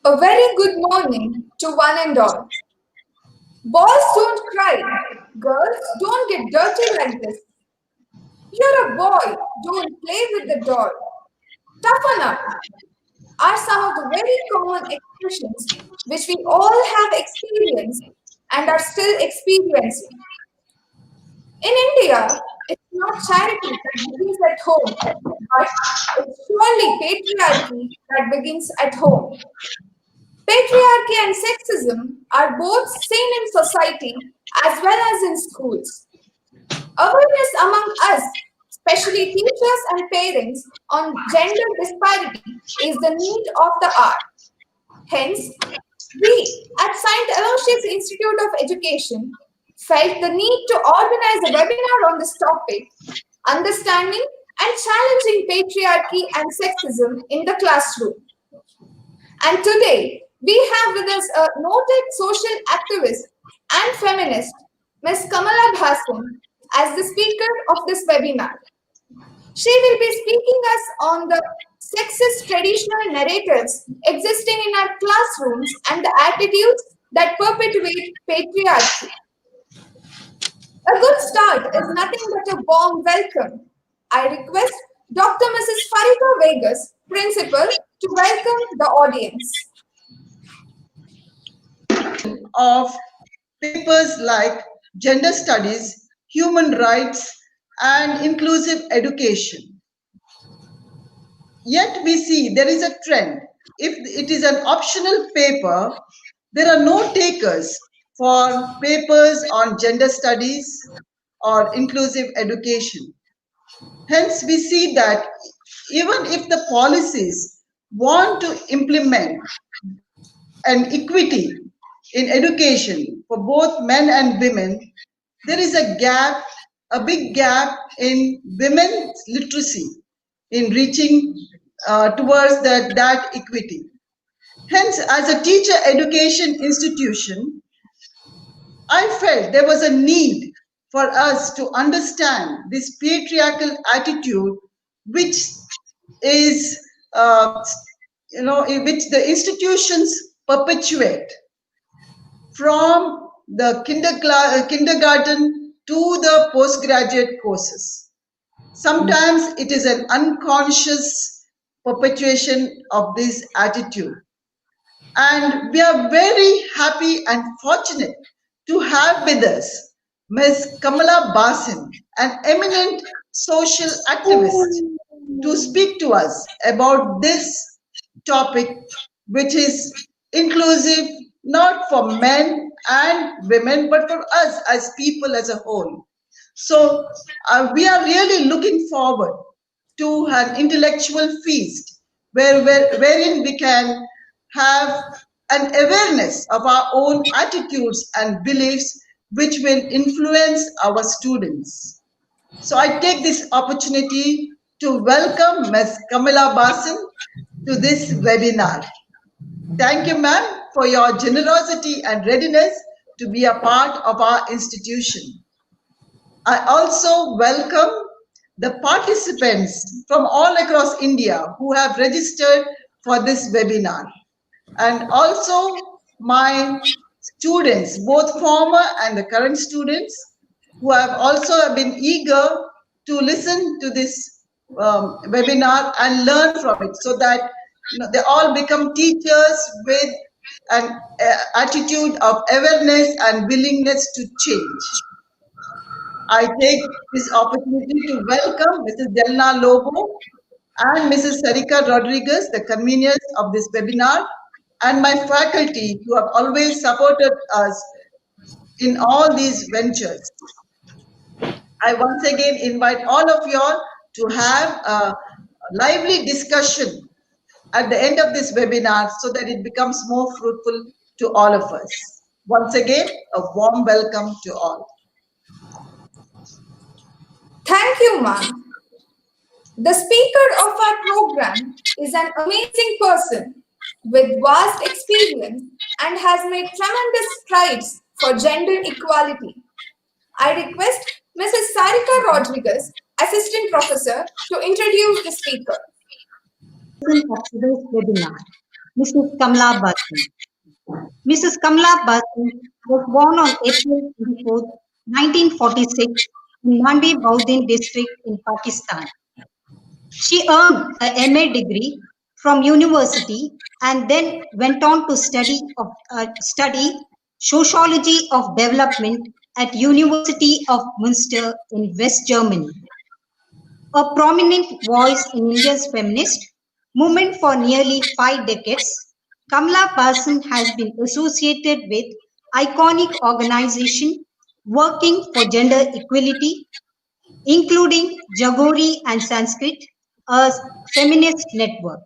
A very good morning to one and all. Boys don't cry. Girls don't get dirty like this. You're a boy. Don't play with the doll. Toughen up are some of the very common expressions which we all have experienced and are still experiencing. In India, it's not charity that begins at home, but it's surely patriarchy that begins at home. Patriarchy and sexism are both seen in society as well as in schools. Awareness among us, especially teachers and parents, on gender disparity is the need of the hour. Hence, we at St. Aloysius Institute of Education felt the need to organize a webinar on this topic, understanding and challenging patriarchy and sexism in the classroom. And today, we have with us a noted social activist and feminist, Ms. Kamla Bhasin, as the speaker of this webinar. She will be speaking us on the sexist traditional narratives existing in our classrooms and the attitudes that perpetuate patriarchy. A good start is nothing but a warm welcome. I request Dr. Mrs. Farika Vegas, Principal, to welcome the audience. Of papers like gender studies, human rights, and inclusive education. Yet we see there is a trend. If it is an optional paper, there are no takers for papers on gender studies or inclusive education. Hence, we see that even if the policies want to implement an equity in education for both men and women, there is a gap, a big gap in women's literacy in reaching towards that equity. Hence, as a teacher education institution, I felt there was a need for us to understand this patriarchal attitude, which is, which the institutions perpetuate from the kindergarten to the postgraduate courses. Sometimes it is an unconscious perpetuation of this attitude. And we are very happy and fortunate to have with us Ms. Kamla Bhasin, an eminent social activist, to speak to us about this topic, which is inclusive not for men and women, but for us as people as a whole. So we are really looking forward to an intellectual feast wherein we can have an awareness of our own attitudes and beliefs which will influence our students. So I take this opportunity to welcome Ms. Kamla Bhasin to this webinar. Thank you, ma'am, for your generosity and readiness to be a part of our institution. I also welcome the participants from all across India who have registered for this webinar, and also my students, both former and the current students, who have also been eager to listen to this webinar and learn from it, so that they all become teachers with an attitude of awareness and willingness to change. I take this opportunity to welcome Mrs. Delna Lobo and Mrs. Sarika Rodriguez, the conveners of this webinar, and my faculty who have always supported us in all these ventures. I once again invite all of you all to have a lively discussion at the end of this webinar so that it becomes more fruitful to all of us. Once again, a warm welcome to all. Thank you, ma'am. The speaker of our program is an amazing person with vast experience and has made tremendous strides for gender equality. I request Mrs. Sarika Rodriguez, Assistant Professor, to introduce the speaker. Of today's webinar. Mrs. Kamla Bhasin. Mrs. Kamla Bhasin was born on April 24, 1946 in Mandi Baudin district in Pakistan. She earned a MA degree from university and then went on to study sociology of development at University of Münster in West Germany. A prominent voice in India's feminist movement for nearly 5 decades, Kamla Bhasin has been associated with iconic organizations working for gender equality, including Jagori and Sanskrit, a feminist network.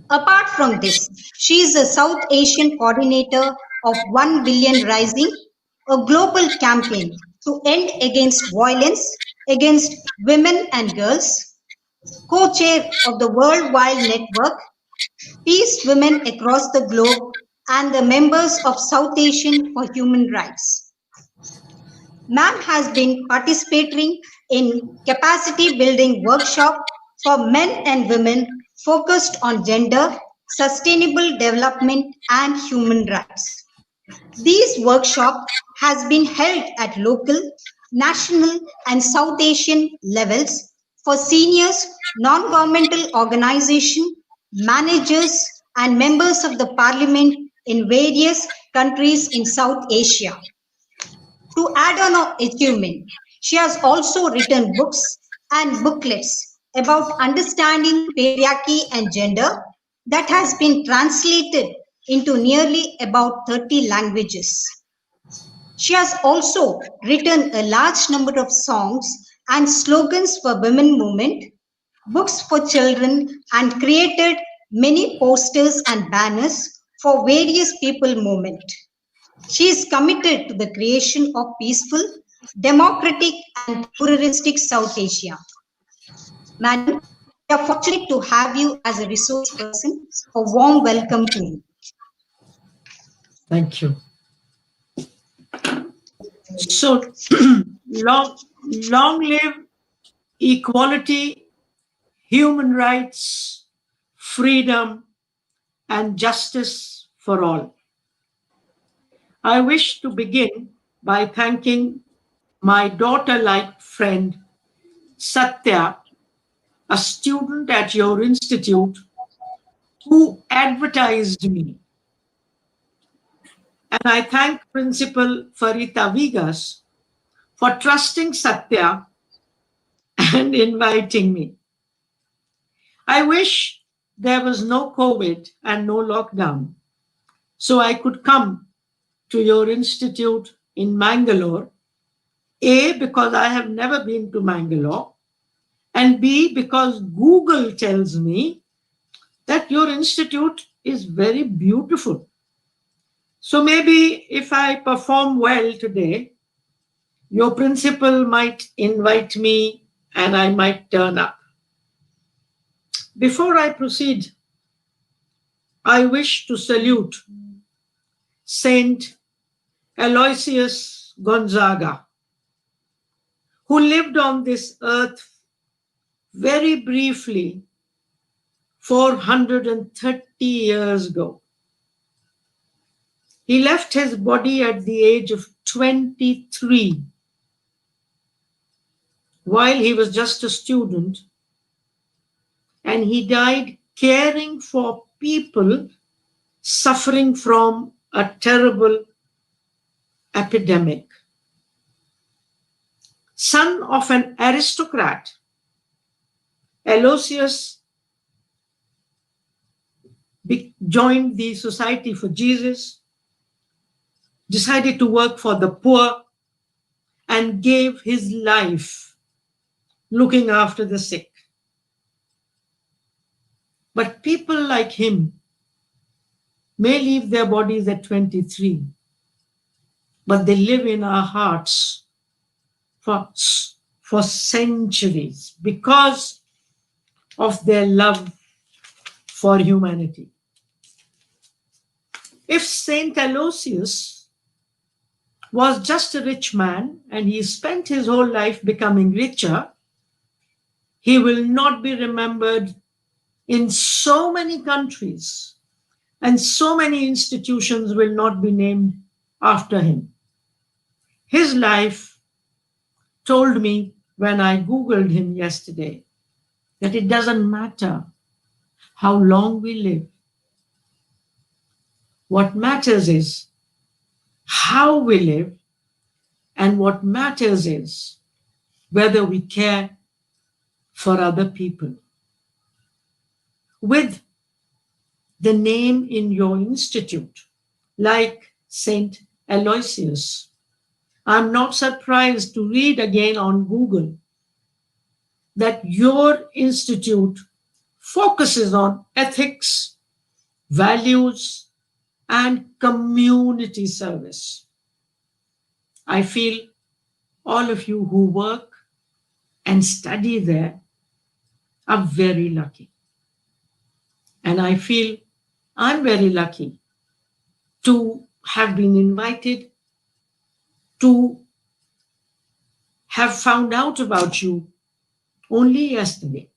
Apart from this, she is the South Asian coordinator of 1 Billion Rising, a global campaign to end against violence against women and girls, co-chair of the Worldwide Network, Peace Women Across the Globe, and the members of South Asian for Human Rights. Ma'am has been participating in capacity building workshop for men and women focused on gender, sustainable development and human rights. These workshops has been held at local, national and South Asian levels for seniors, non-governmental organizations, managers and members of the parliament in various countries in South Asia. To add on her achievement, she has also written books and booklets about understanding patriarchy and gender that has been translated into nearly about 30 languages. She has also written a large number of songs and slogans for women movement, books for children, and created many posters and banners for various people movement. She is committed to the creation of peaceful, democratic, and pluralistic South Asia. Madam, we are fortunate to have you as a resource person. A warm welcome to you. Thank you. So, long live equality, human rights, freedom, and justice for all. I wish to begin by thanking my daughter-like friend, Satya, a student at your institute, who advertised me. And I thank Principal Farita Vigas for trusting Satya and inviting me. I wish there was no COVID and no lockdown, so I could come to your institute in Mangalore, A, because I have never been to Mangalore, and B, because Google tells me that your institute is very beautiful. So maybe if I perform well today, your principal might invite me and I might turn up. Before I proceed, I wish to salute Saint Aloysius Gonzaga, who lived on this earth very briefly 430 years ago. He left his body at the age of 23 while he was just a student, and he died caring for people suffering from a terrible epidemic. Son of an aristocrat, Aloysius joined the Society for Jesus, decided to work for the poor, and gave his life looking after the sick. But people like him may leave their bodies at 23, but they live in our hearts for centuries because of their love for humanity. If Saint Aloysius was just a rich man and he spent his whole life becoming richer, he will not be remembered in so many countries and so many institutions will not be named after him. His life told me when I Googled him yesterday that it doesn't matter how long we live. What matters is how we live, and what matters is whether we care for other people. With the name in your institute, like Saint Aloysius, I'm not surprised to read again on Google that your institute focuses on ethics, values, and community service. I feel all of you who work and study there are very lucky. And I feel I'm very lucky to have been invited, to have found out about you only yesterday.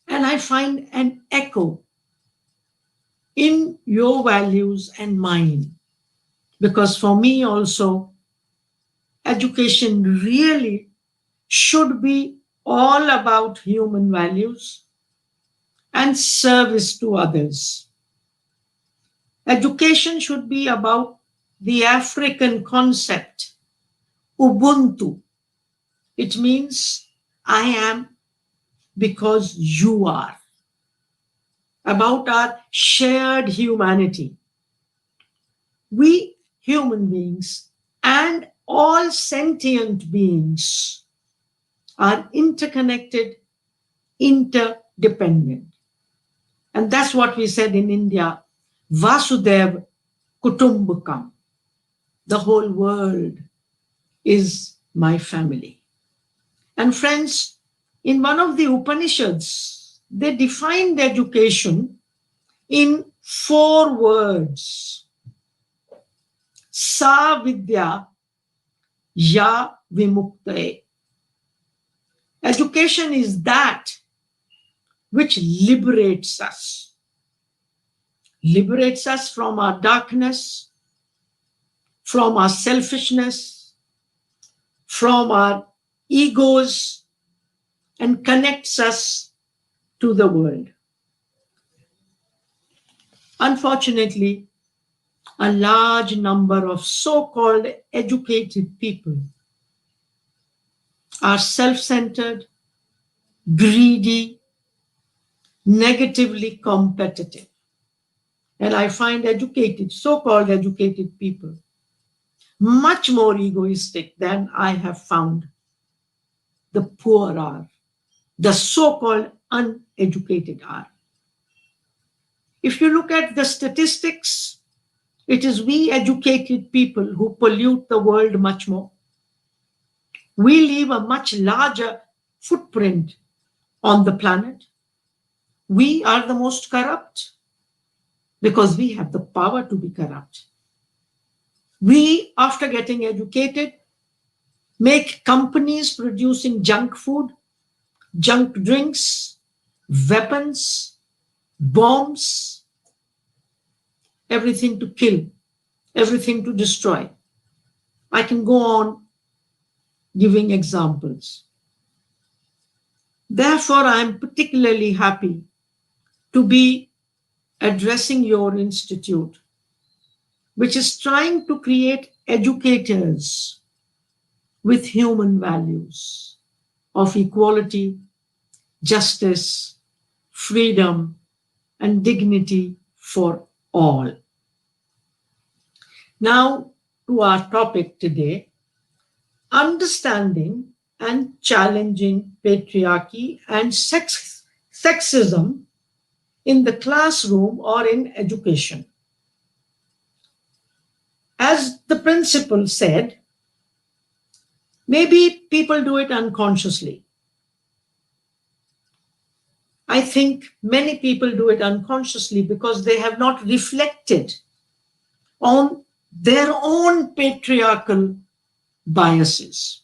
And I find an echo in your values and mine. Because for me also, education really should be all about human values and service to others. Education should be about the African concept, Ubuntu. It means I am because you are. About our shared humanity. We human beings and all sentient beings are interconnected, interdependent. And that's what we said in India, Vasudev Kutumbakam. The whole world is my family. And friends, in one of the Upanishads, they defined education in 4 words. Sa vidya ya vimuktaye. Education is that which liberates us. Liberates us from our darkness, from our selfishness, from our egos, and connects us to the world. Unfortunately, a large number of so-called educated people are self-centered, greedy, negatively competitive. And I find educated, so-called educated people much more egoistic than I have found the poor are, the so-called uneducated are. If you look at the statistics, it is we educated people who pollute the world much more. We leave a much larger footprint on the planet. We are the most corrupt because we have the power to be corrupt. We, after getting educated, make companies producing junk food, junk drinks, weapons, bombs, everything to kill, everything to destroy. I can go on giving examples. Therefore, I am particularly happy to be addressing your institute, which is trying to create educators with human values of equality, justice, freedom, and dignity for all. Now, to our topic today, understanding and challenging patriarchy and sexism in the classroom or in education. As the principal said, maybe people do it unconsciously. I think many people do it unconsciously because they have not reflected on their own patriarchal biases.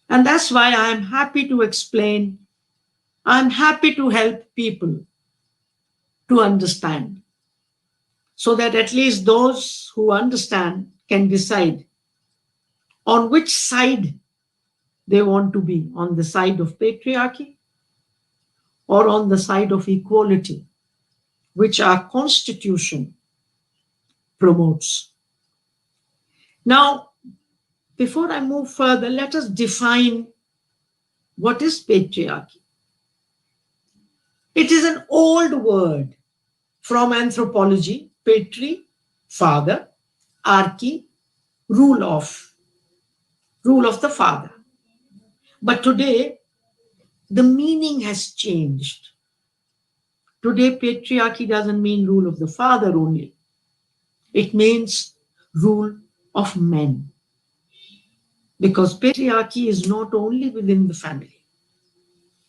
And that's why I'm happy to explain, I'm happy to help people to understand. so that at least those who understand can decide on which side they want to be, on the side of patriarchy or on the side of equality, which our constitution promotes. Now, before I move further, let us define what is patriarchy. It is an old word from anthropology: patri, father, archy, rule of the father. But today, the meaning has changed. Today, patriarchy doesn't mean rule of the father only. It means rule of men. Because patriarchy is not only within the family,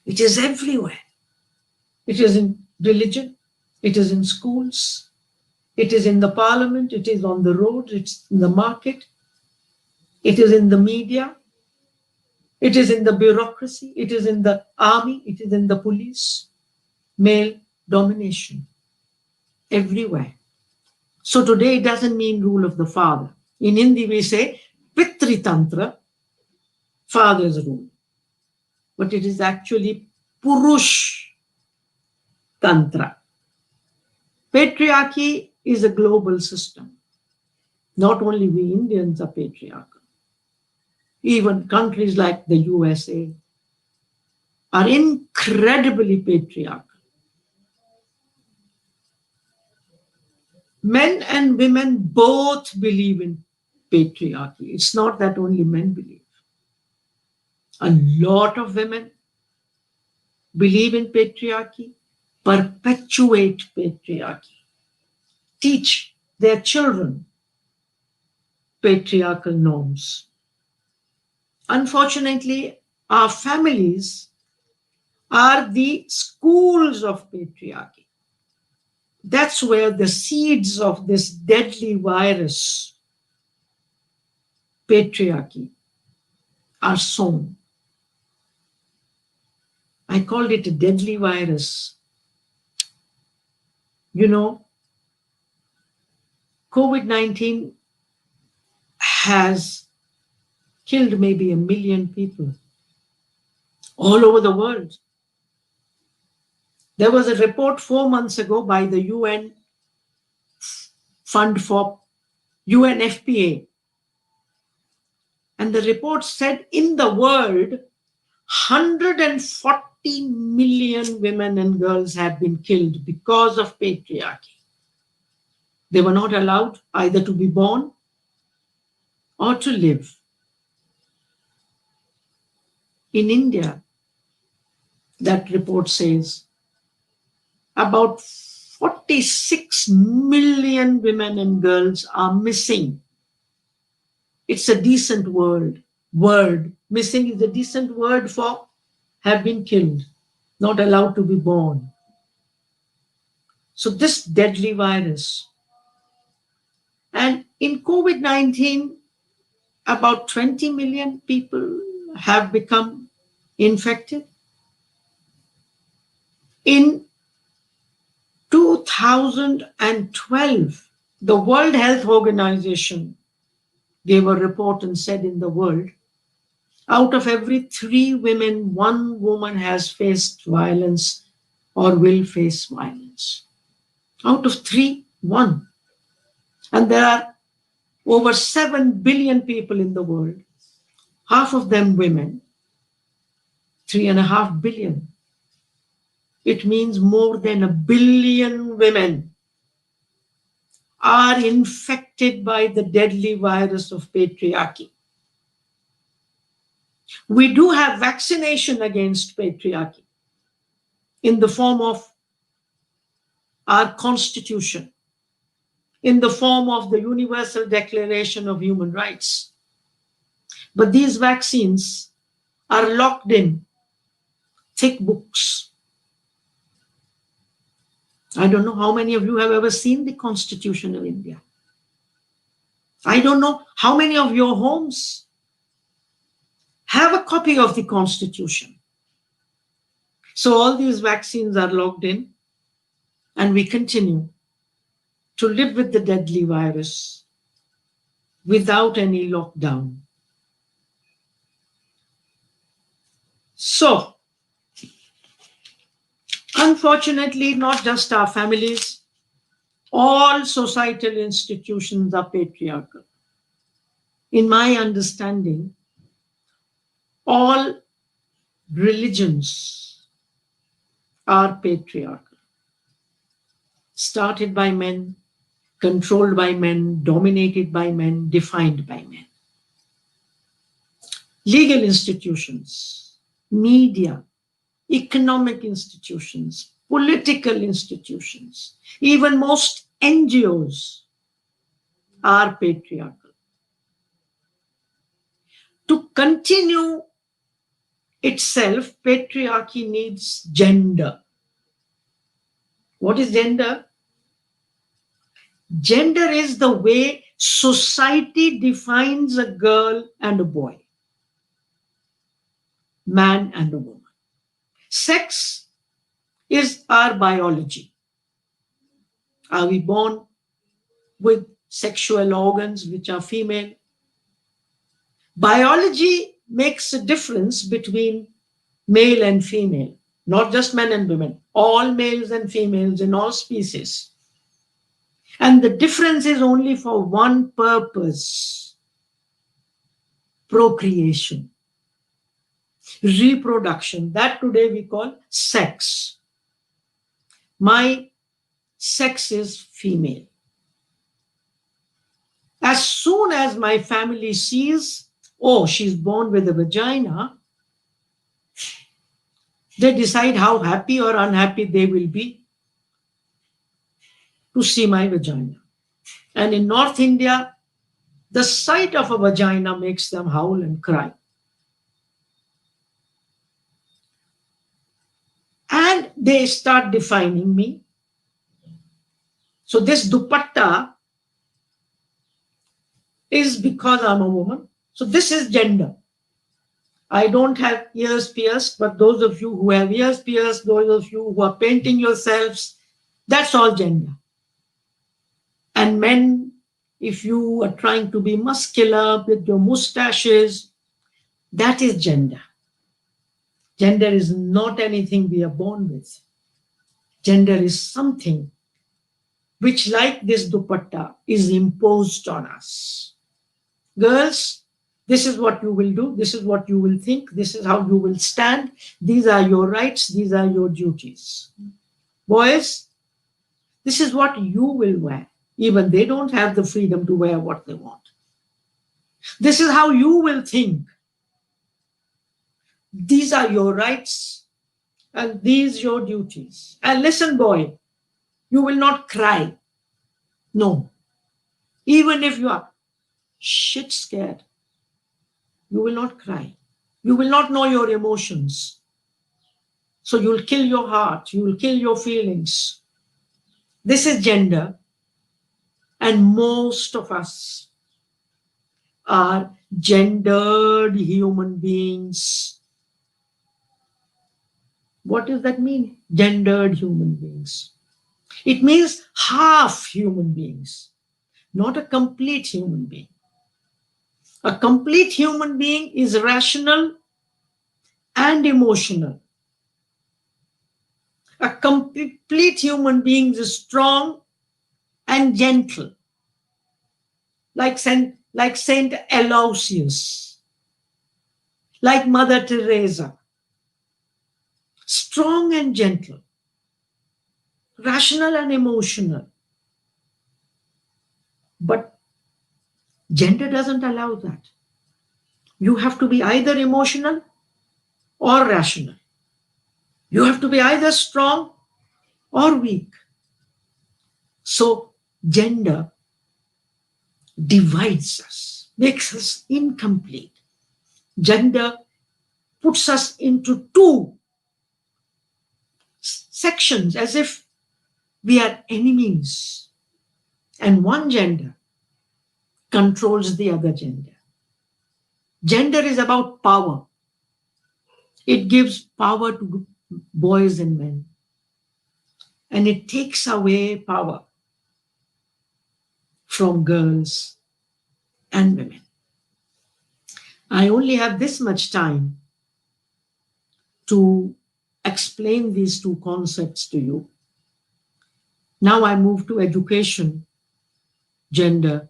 it is everywhere. It is in religion, it is in schools, it is in the parliament, it is on the road, it's in the market, it is in the media, it is in the bureaucracy, it is in the army, it is in the police. Male domination everywhere. So today it doesn't mean rule of the father. In Hindi we say Pitri Tantra, father's rule. But it is actually Purush Tantra. Patriarchy is a global system. Not only we Indians are patriarchal. Even countries like the USA are incredibly patriarchal. Men and women both believe in patriarchy. It's not that only men believe. A lot of women believe in patriarchy, perpetuate patriarchy, teach their children patriarchal norms. Unfortunately, our families are the schools of patriarchy. That's where the seeds of this deadly virus, patriarchy, are sown. I called it a deadly virus. You know, COVID-19 has killed maybe 1 million people all over the world. There was a report 4 months ago by the UN Fund for UNFPA. And the report said in the world, 140 million women and girls have been killed because of patriarchy. They were not allowed either to be born or to live. In India, that report says about 46 million women and girls are missing. It's a decent word. Missing is a decent word for have been killed, not allowed to be born. So this deadly virus. And in COVID-19, about 20 million people have become infected. In 2012, the World Health Organization gave a report and said in the world, out of every 3 women, 1 woman has faced violence or will face violence. Out of 3, 1. And there are over 7 billion people in the world, half of them women, 3.5 billion. It means more than 1 billion women are infected by the deadly virus of patriarchy. We do have vaccination against patriarchy in the form of our constitution, in the form of the Universal Declaration of Human Rights. But these vaccines are locked in thick books. I don't know how many of you have ever seen the Constitution of India. I don't know how many of your homes have a copy of the Constitution. So all these vaccines are locked in, and we continue to live with the deadly virus without any lockdown. So, unfortunately, not just our families, all societal institutions are patriarchal. In my understanding, all religions are patriarchal. Started by men, controlled by men, dominated by men, defined by men. Legal institutions, media, economic institutions, political institutions, even most NGOs are patriarchal. To continue itself, patriarchy needs gender. What is gender? Gender is the way society defines a girl and a boy, man and a woman. Sex is our biology. Are we born with sexual organs which are female? Biology makes a difference between male and female, not just men and women, all males and females in all species. And the difference is only for one purpose: procreation, reproduction. That today we call sex. My sex is female. As soon as my family sees, oh, she's born with a vagina, they decide how happy or unhappy they will be to see my vagina. And in North India, the sight of a vagina makes them howl and cry. And they start defining me. So this dupatta is because I'm a woman. So this is gender. I don't have ears pierced, but those of you who have ears pierced, those of you who are painting yourselves, that's all gender. And men, if you are trying to be muscular with your mustaches, that is gender. Gender is not anything we are born with. Gender is something which, like this dupatta, is imposed on us. Girls, this is what you will do, this is what you will think, this is how you will stand, these are your rights, these are your duties. Boys, this is what you will wear. Even they don't have the freedom to wear what they want. This is how you will think. These are your rights and these your duties. And listen, boy, you will not cry. No. Even if you are shit scared, you will not cry. You will not know your emotions. So you'll kill your heart. You will kill your feelings. This is gender. And most of us are gendered human beings. What does that mean? Gendered human beings. It means half human beings, not a complete human being. A complete human being is rational and emotional. A complete human being is strong and gentle, like Saint Aloysius, like Mother Teresa. Strong and gentle, rational and emotional. But gender doesn't allow that. You have to be either emotional or rational. You have to be either strong or weak. So gender divides us, makes us incomplete. Gender puts us into two sections as if we are enemies, and one gender controls the other gender. Gender is about power. It gives power to boys and men, and it takes away power from girls and women. I only have this much time to explain these two concepts to you. Now I move to education, gender,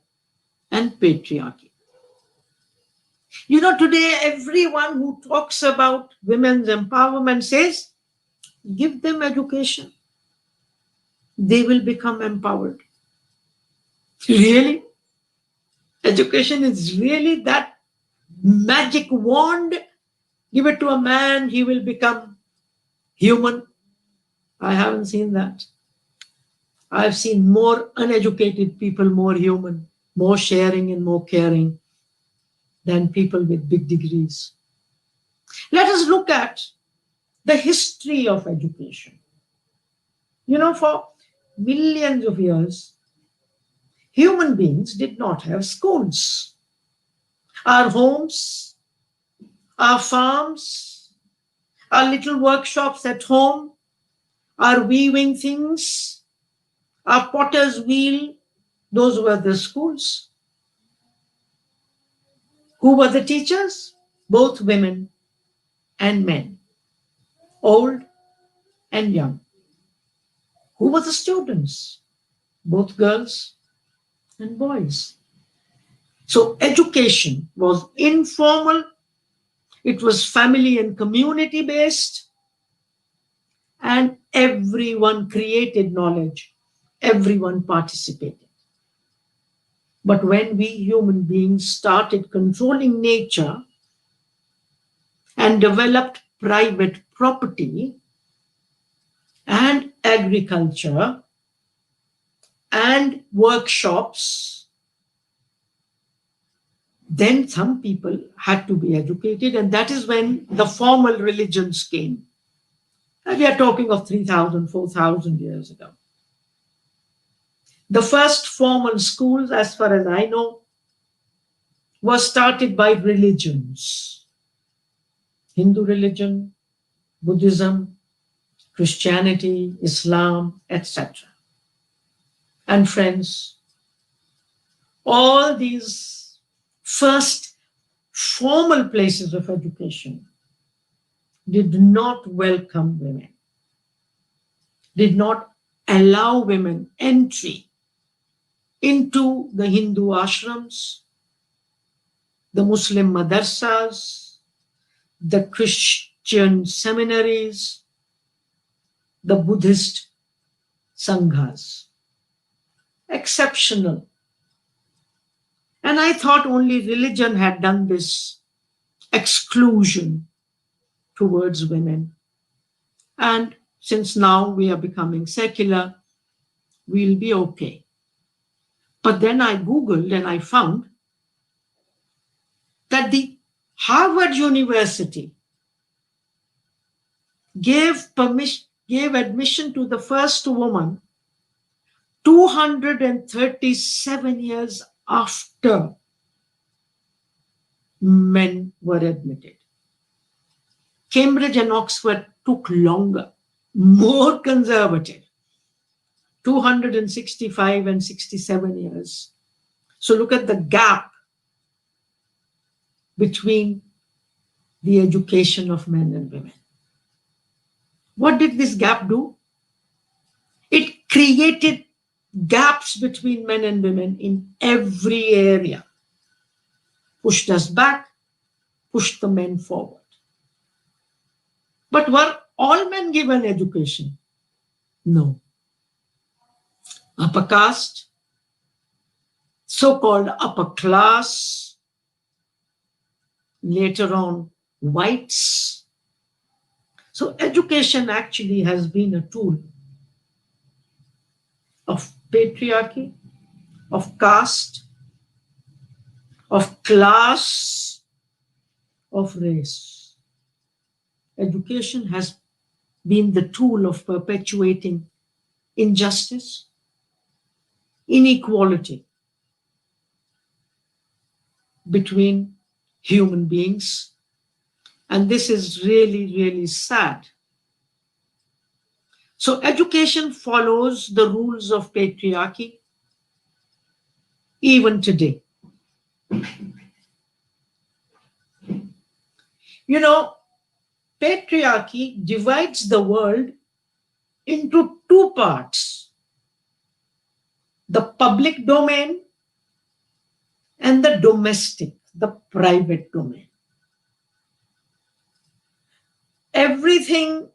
and patriarchy. You know, today everyone who talks about women's empowerment says, give them education. They will become empowered. Really? Education is really that magic wand? Give it to a man, he will become human. I haven't seen that. I've seen more uneducated people, more human, more sharing and more caring than people with big degrees. Let us look at the history of education. You know, for millions of years, human beings did not have schools. Our homes, our farms, our little workshops at home, our weaving things, our potter's wheel, those were the schools. Who were the teachers? Both women and men, old and young. Who were the students? Both girls and boys. So education was informal, it was family and community based, and everyone created knowledge, everyone participated. But when we human beings started controlling nature and developed private property and agriculture and workshops, then some people had to be educated, and that is when the formal religions came. And we are talking of 3,000, 4,000 years ago. The first formal schools, as far as I know, was started by religions. Hindu religion, Buddhism, Christianity, Islam, etc. And friends, all these first formal places of education did not welcome women, did not allow women entry into the Hindu ashrams, the Muslim madrasas, the Christian seminaries, the Buddhist sanghas. Exceptional. And I thought only religion had done this exclusion towards women. And since now we are becoming secular, we'll be okay. But then I Googled and I found that the Harvard University gave admission to the first woman 237 years after men were admitted. Cambridge and Oxford took longer, more conservative, 265 and 67 years. So look at the gap between the education of men and women. What did this gap do? It created gaps between men and women in every area. Pushed us back, pushed the men forward. But were all men given education? No. Upper caste, so-called upper class, later on whites. So education actually has been a tool of patriarchy, of caste, of class, of race. Education has been the tool of perpetuating injustice, inequality between human beings. And this is really, really sad. So education follows the rules of patriarchy. even today. You know, patriarchy divides the world into two parts: the public domain and the domestic, the private domain. Everything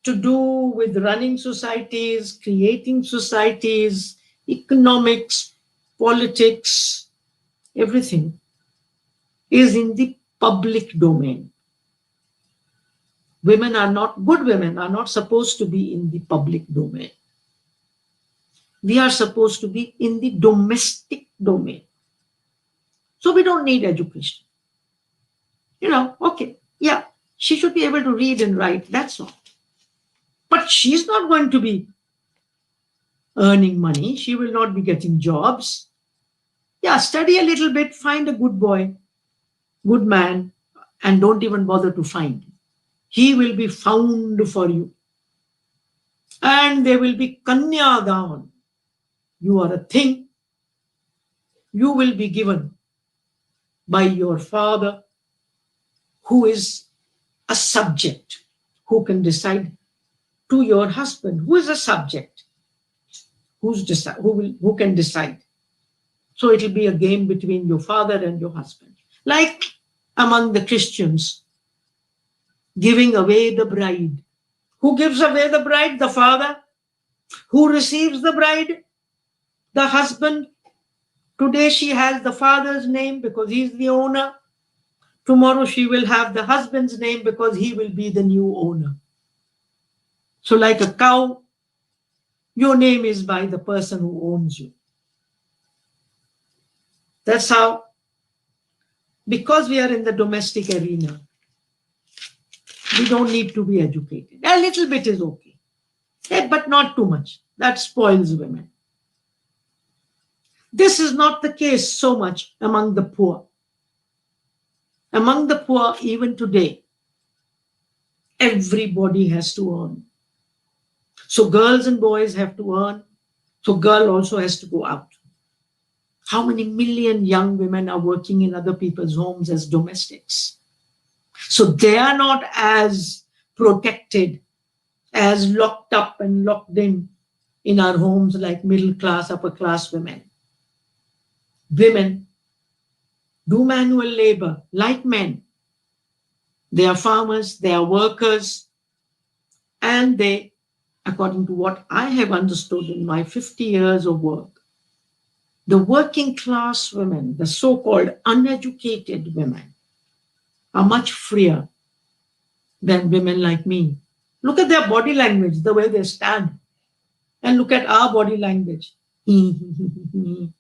to do with running societies, creating societies, economics, politics, everything is in the public domain. Good women are not supposed to be in the public domain. We are supposed to be in the domestic domain. So we don't need education. Okay, yeah, she should be able to read and write, that's all. But she's not going to be earning money. She will not be getting jobs. Yeah, study a little bit, find a good boy, good man, and don't even bother to find. He will be found for you. And there will be kanya down. You are a thing. You will be given by your father, who is a subject, who can decide, to your husband, who is a subject, who can decide. So it will be a game between your father and your husband. Like among the Christians, giving away the bride. Who gives away the bride? The father. Who receives the bride? The husband. Today she has the father's name because he's the owner. Tomorrow she will have the husband's name because he will be the new owner. So like a cow, your name is by the person who owns you. That's how, because we are in the domestic arena, we don't need to be educated. A little bit is okay, but not too much. That spoils women. This is not the case so much among the poor. Among the poor, even today, everybody has to earn. So girls and boys have to earn. So girl also has to go out. How many million young women are working in other people's homes as domestics? So they are not as protected, as locked up and locked in our homes like middle class, upper class women. Women do manual labor like men. They are farmers, they are workers, and they, according to what I have understood in my 50 years of work, the working class women, the so-called uneducated women, are much freer than women like me. Look at their body language, the way they stand, and look at our body language. And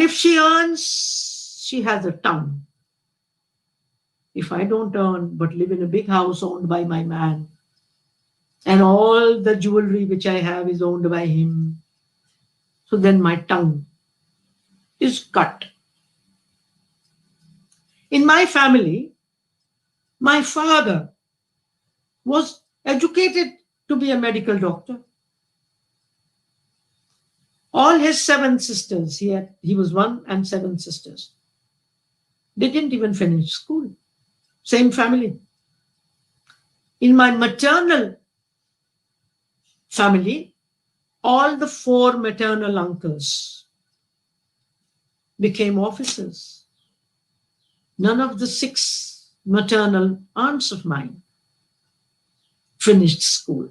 if she earns, she has a tongue. If I don't earn but live in a big house owned by my man, and all the jewelry which I have is owned by him, so then my tongue is cut. In my family, my father was educated to be a medical doctor. All his 7 sisters, he was one and 7 sisters. They didn't even finish school. Same family. In my maternal family, all the 4 maternal uncles became officers. None of the 6 maternal aunts of mine finished school.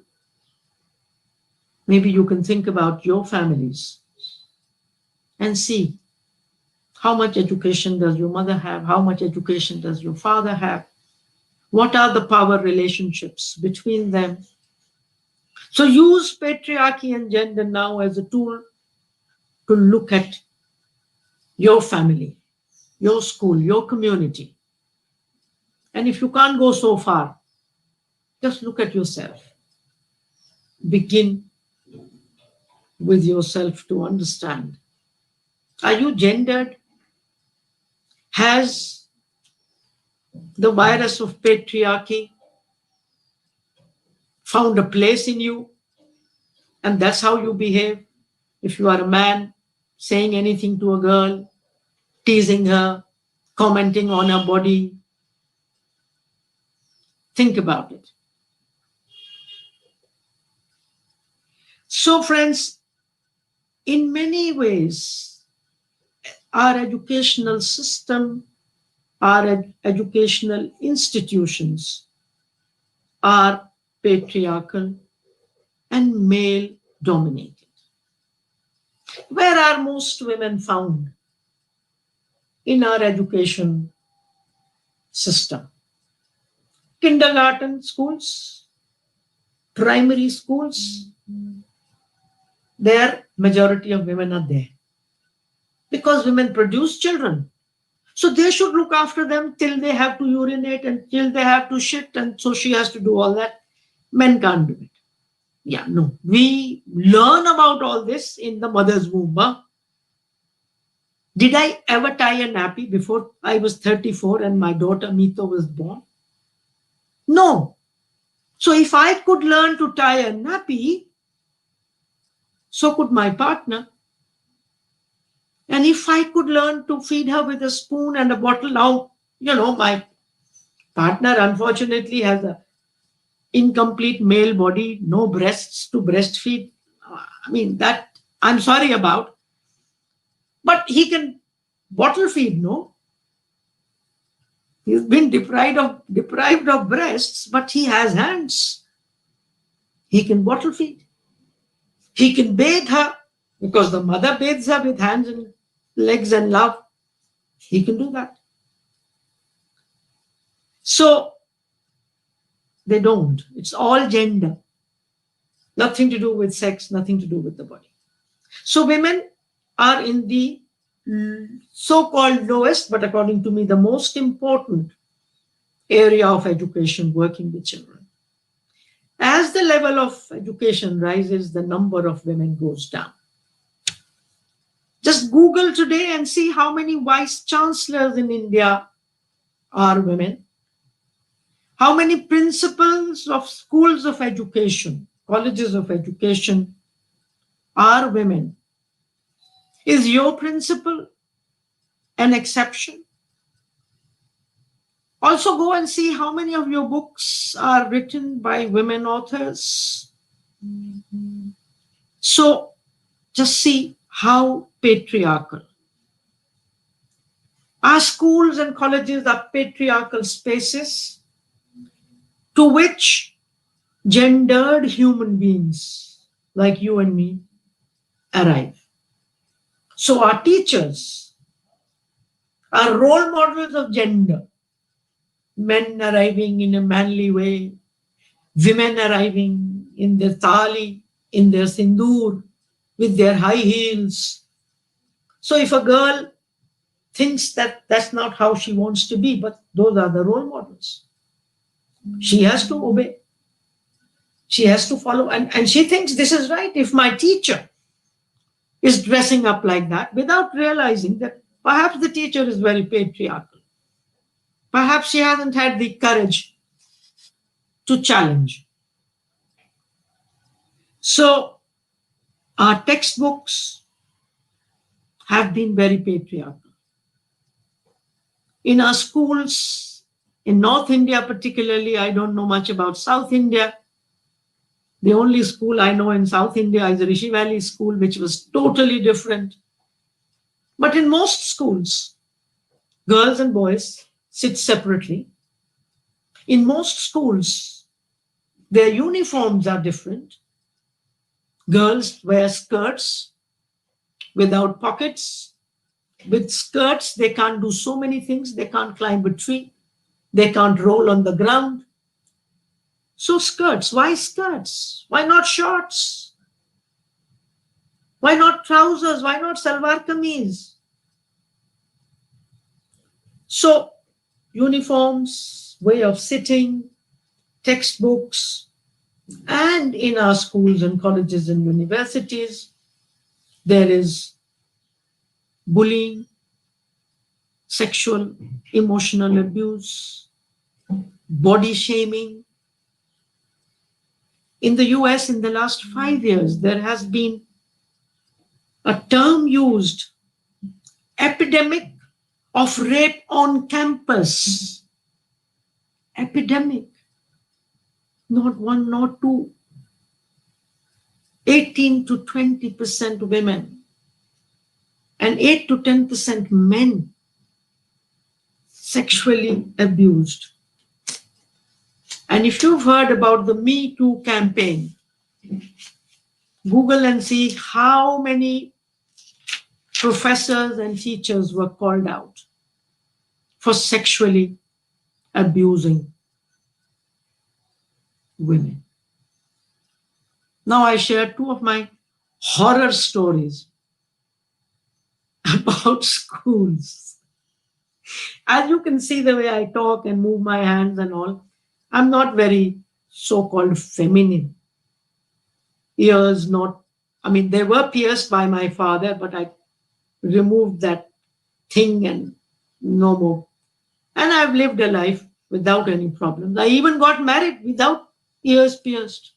Maybe you can think about your families and see how much education does your mother have, how much education does your father have, what are the power relationships between them. So use patriarchy and gender now as a tool to look at your family, your school, your community. And if you can't go so far, just look at yourself. Begin with yourself to understand. Are you gendered? Has the virus of patriarchy found a place in you? And that's how you behave. If you are a man, saying anything to a girl, teasing her, commenting on her body. Think about it. So, friends, in many ways, our educational system, our educational institutions are patriarchal and male dominated. Where are most women found in our education system? Kindergarten schools, primary schools, there majority of women are there because women produce children. So they should look after them till they have to urinate and till they have to shit, and so she has to do all that. Men can't do it. Yeah, no. We learn about all this in the mother's womb. Huh? Did I ever tie a nappy before I was 34 and my daughter Mito was born? No. So if I could learn to tie a nappy, so could my partner. And if I could learn to feed her with a spoon and a bottle, now, my partner unfortunately has a incomplete male body, no breasts to breastfeed. I mean, that I'm sorry about, but he can bottle feed, no? He's been deprived of breasts, but he has hands. He can bottle feed. He can bathe her because the mother bathes her with hands and legs and love. He can do that. So they don't. It's all gender. Nothing to do with sex, nothing to do with the body. So women are in the so-called lowest, but according to me, the most important area of education, working with children. As the level of education rises, the number of women goes down. Just Google today and see how many vice chancellors in India are women. How many principals of schools of education, colleges of education are women? Is your principal an exception? Also, go and see how many of your books are written by women authors. So, just see how patriarchal. Our schools and colleges are patriarchal spaces to which gendered human beings like you and me arrive. So, our teachers are role models of gender. Men arriving in a manly way, women arriving in their thali, in their sindoor, with their high heels. So if a girl thinks that that's not how she wants to be, but those are the role models. She has to obey. She has to follow. And she thinks this is right. If my teacher is dressing up like that without realizing that perhaps the teacher is very patriarchal, perhaps she hasn't had the courage to challenge. So our textbooks have been very patriarchal. In our schools, in North India particularly, I don't know much about South India. The only school I know in South India is Rishi Valley School, which was totally different. But in most schools, girls and boys sit separately. In most schools, their uniforms are different. Girls wear skirts without pockets. With skirts, they can't do so many things. They can't climb a tree. They can't roll on the ground. So skirts, why skirts? Why not shorts? Why not trousers? Why not salwar kameez? So uniforms, way of sitting, textbooks, and in our schools and colleges and universities, there is bullying, sexual, emotional abuse, body shaming. In the US, in the last 5 years, there has been a term used, epidemic of rape on campus. Epidemic. Not one, not two. 18 to 20% women and 8 to 10% men sexually abused. And if you've heard about the Me Too campaign, Google and see how many professors and teachers were called out for sexually abusing women. Now I share two of my horror stories about schools. As you can see the way I talk and move my hands and all, I'm not very so-called feminine. Ears not, I mean, they were pierced by my father, but I removed that thing and no more. And I've lived a life without any problems. I even got married without ears pierced.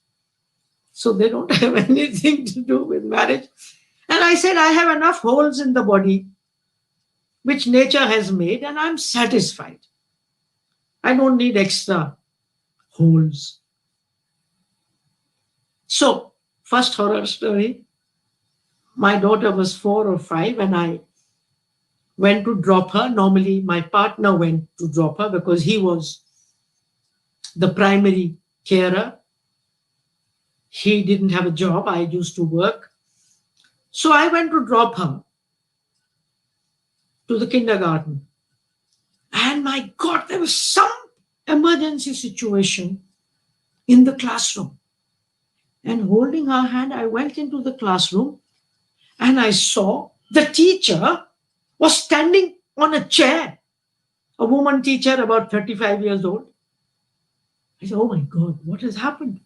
So they don't have anything to do with marriage. And I said, I have enough holes in the body which nature has made, and I'm satisfied. I don't need extra holes. So, first horror story, my daughter was 4 or 5 and I went to drop her. Normally, my partner went to drop her because he was the primary carer. He didn't have a job. I used to work. So I went to drop her to the kindergarten. And my God, there was some emergency situation in the classroom. And holding her hand, I went into the classroom and I saw the teacher was standing on a chair, a woman teacher about 35 years old. I said, oh my God, what has happened?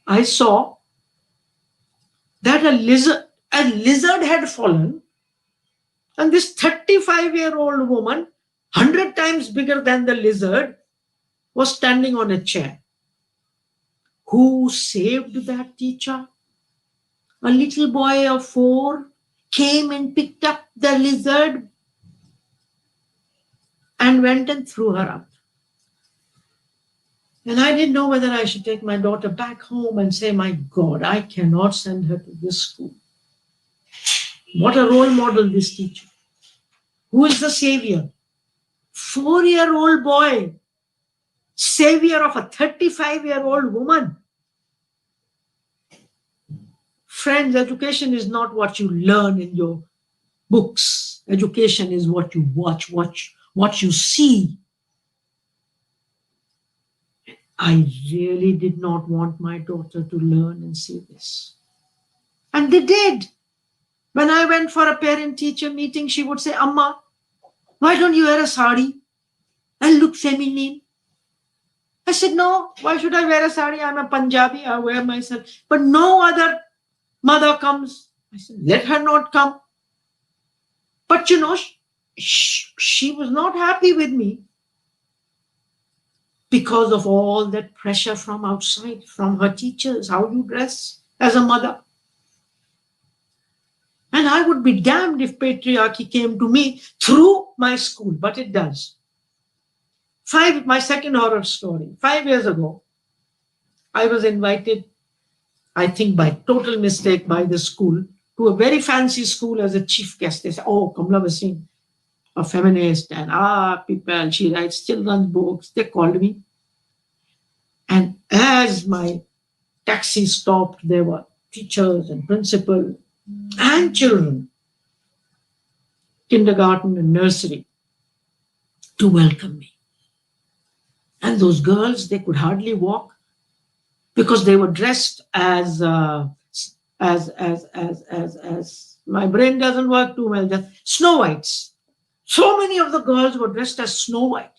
I saw that a lizard had fallen, and this 35-year-old woman, 100 times bigger than the lizard, was standing on a chair. Who saved that teacher? A little boy of 4 came and picked up the lizard and went and threw her out. And I didn't know whether I should take my daughter back home and say, my God, I cannot send her to this school. What a role model, this teacher. Who is the savior? 4-year-old boy, savior of a 35-year-old woman. Friends, education is not what you learn in your books. Education is what you watch, what you see. I really did not want my daughter to learn and see this. And they did. When I went for a parent-teacher meeting, she would say, Amma, why don't you wear a sari and look feminine? I said, no, why should I wear a sari? I'm a Punjabi, I wear myself. But no other mother comes. I said, let her not come. But you know, she was not happy with me because of all that pressure from outside, from her teachers, how you dress as a mother. And I would be damned if patriarchy came to me through my school, but it does. My second horror story. 5 years ago, I was invited, I think by total mistake by the school, to a very fancy school as a chief guest. They said, oh, Kamla Bhasin, a feminist, and people, she writes children's books. They called me. And as my taxi stopped, there were teachers and principal and children, kindergarten and nursery, to welcome me. And those girls, they could hardly walk because they were dressed as my brain doesn't work too well, just Snow Whites. So many of the girls were dressed as Snow White,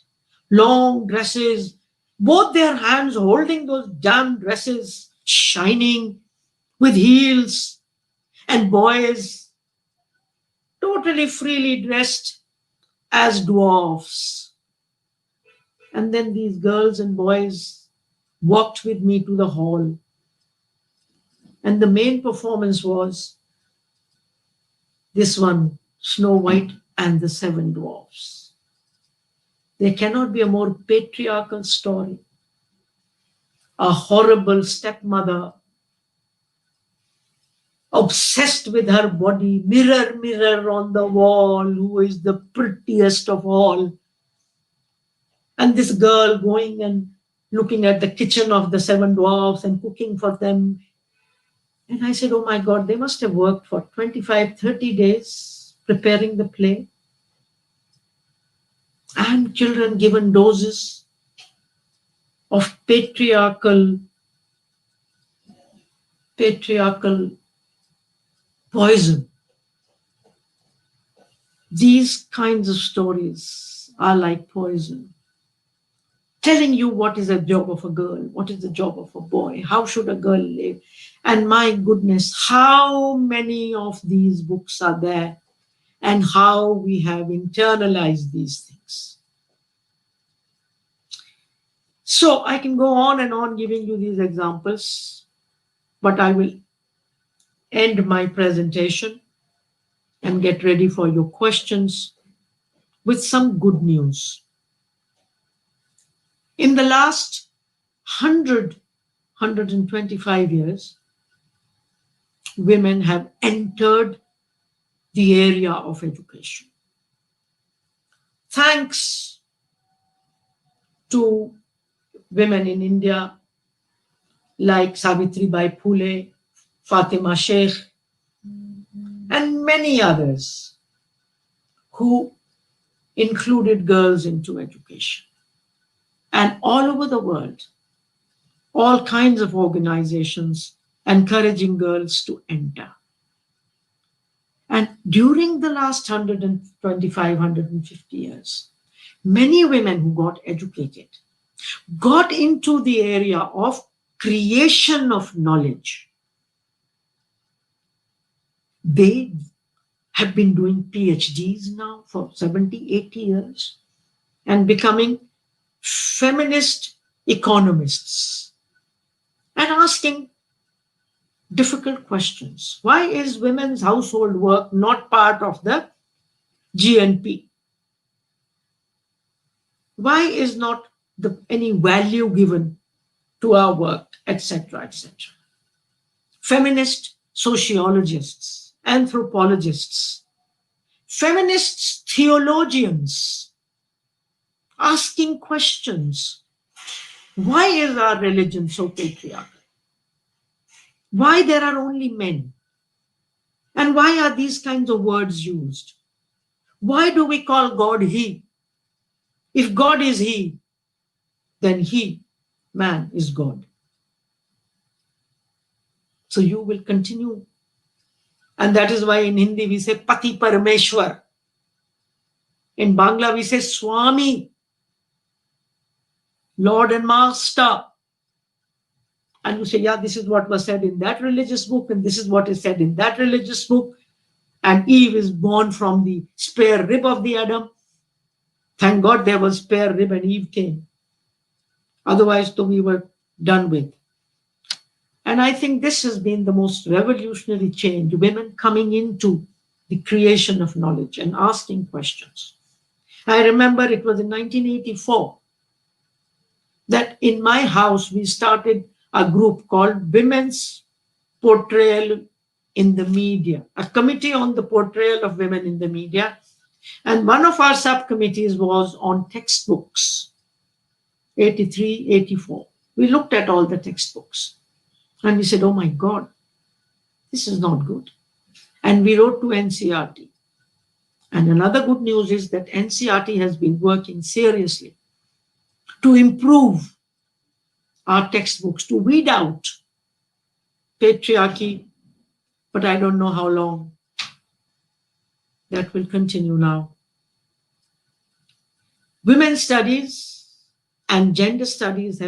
long dresses, both their hands holding those damn dresses, shining with heels, and boys totally freely dressed as dwarfs. And then these girls and boys walked with me to the hall. And the main performance was This one, Snow White and the Seven Dwarfs. There cannot be a more patriarchal story. A horrible stepmother, obsessed with her body, mirror, mirror on the wall, who is the prettiest of all. And this girl going and looking at the kitchen of the seven dwarfs and cooking for them. And I said, oh my God, they must have worked for 25, 30 days preparing the play. And children given doses of patriarchal poison. These kinds of stories are like poison, telling you what is the job of a girl, what is the job of a boy, how should a girl live. And my goodness, how many of these books are there and how we have internalized these things. So I can go on and on giving you these examples, but I will end my presentation and get ready for your questions with some good news. In the last 125 years, women have entered the area of education. Thanks to women in India like Savitribai Phule, Fatima Sheikh, and many others who included girls into education. And all over the world, all kinds of organizations encouraging girls to enter. And during the last 125, 150 years, many women who got educated got into the area of creation of knowledge. They have been doing PhDs now for 70, 80 years and becoming feminist economists and asking difficult questions. Why is women's household work not part of the GNP? Why is not any value given to our work, etc., etc.? Feminist sociologists, anthropologists, feminist theologians asking questions. Why is our religion so patriarchal? Why there are only men? And why are these kinds of words used? Why do we call God he? If God is he, then he, man, is God. So you will continue. And that is why in Hindi we say Pati Parameshwar. In Bangla we say Swami, Lord and Master. And you say, yeah, this is what was said in that religious book, and this is what is said in that religious book. And Eve is born from the spare rib of the Adam. Thank God there was spare rib and Eve came. Otherwise, we were done with. And I think this has been the most revolutionary change, women coming into the creation of knowledge and asking questions. I remember it was in 1984 that in my house we started a group called Women's Portrayal in the Media, a committee on the portrayal of women in the media. And one of our subcommittees was on textbooks, 83, 84. We looked at all the textbooks and we said, oh my God, this is not good. And we wrote to NCERT. And another good news is that NCERT has been working seriously to improve our textbooks, to weed out patriarchy, but I don't know how long that will continue now. Women's studies and gender studies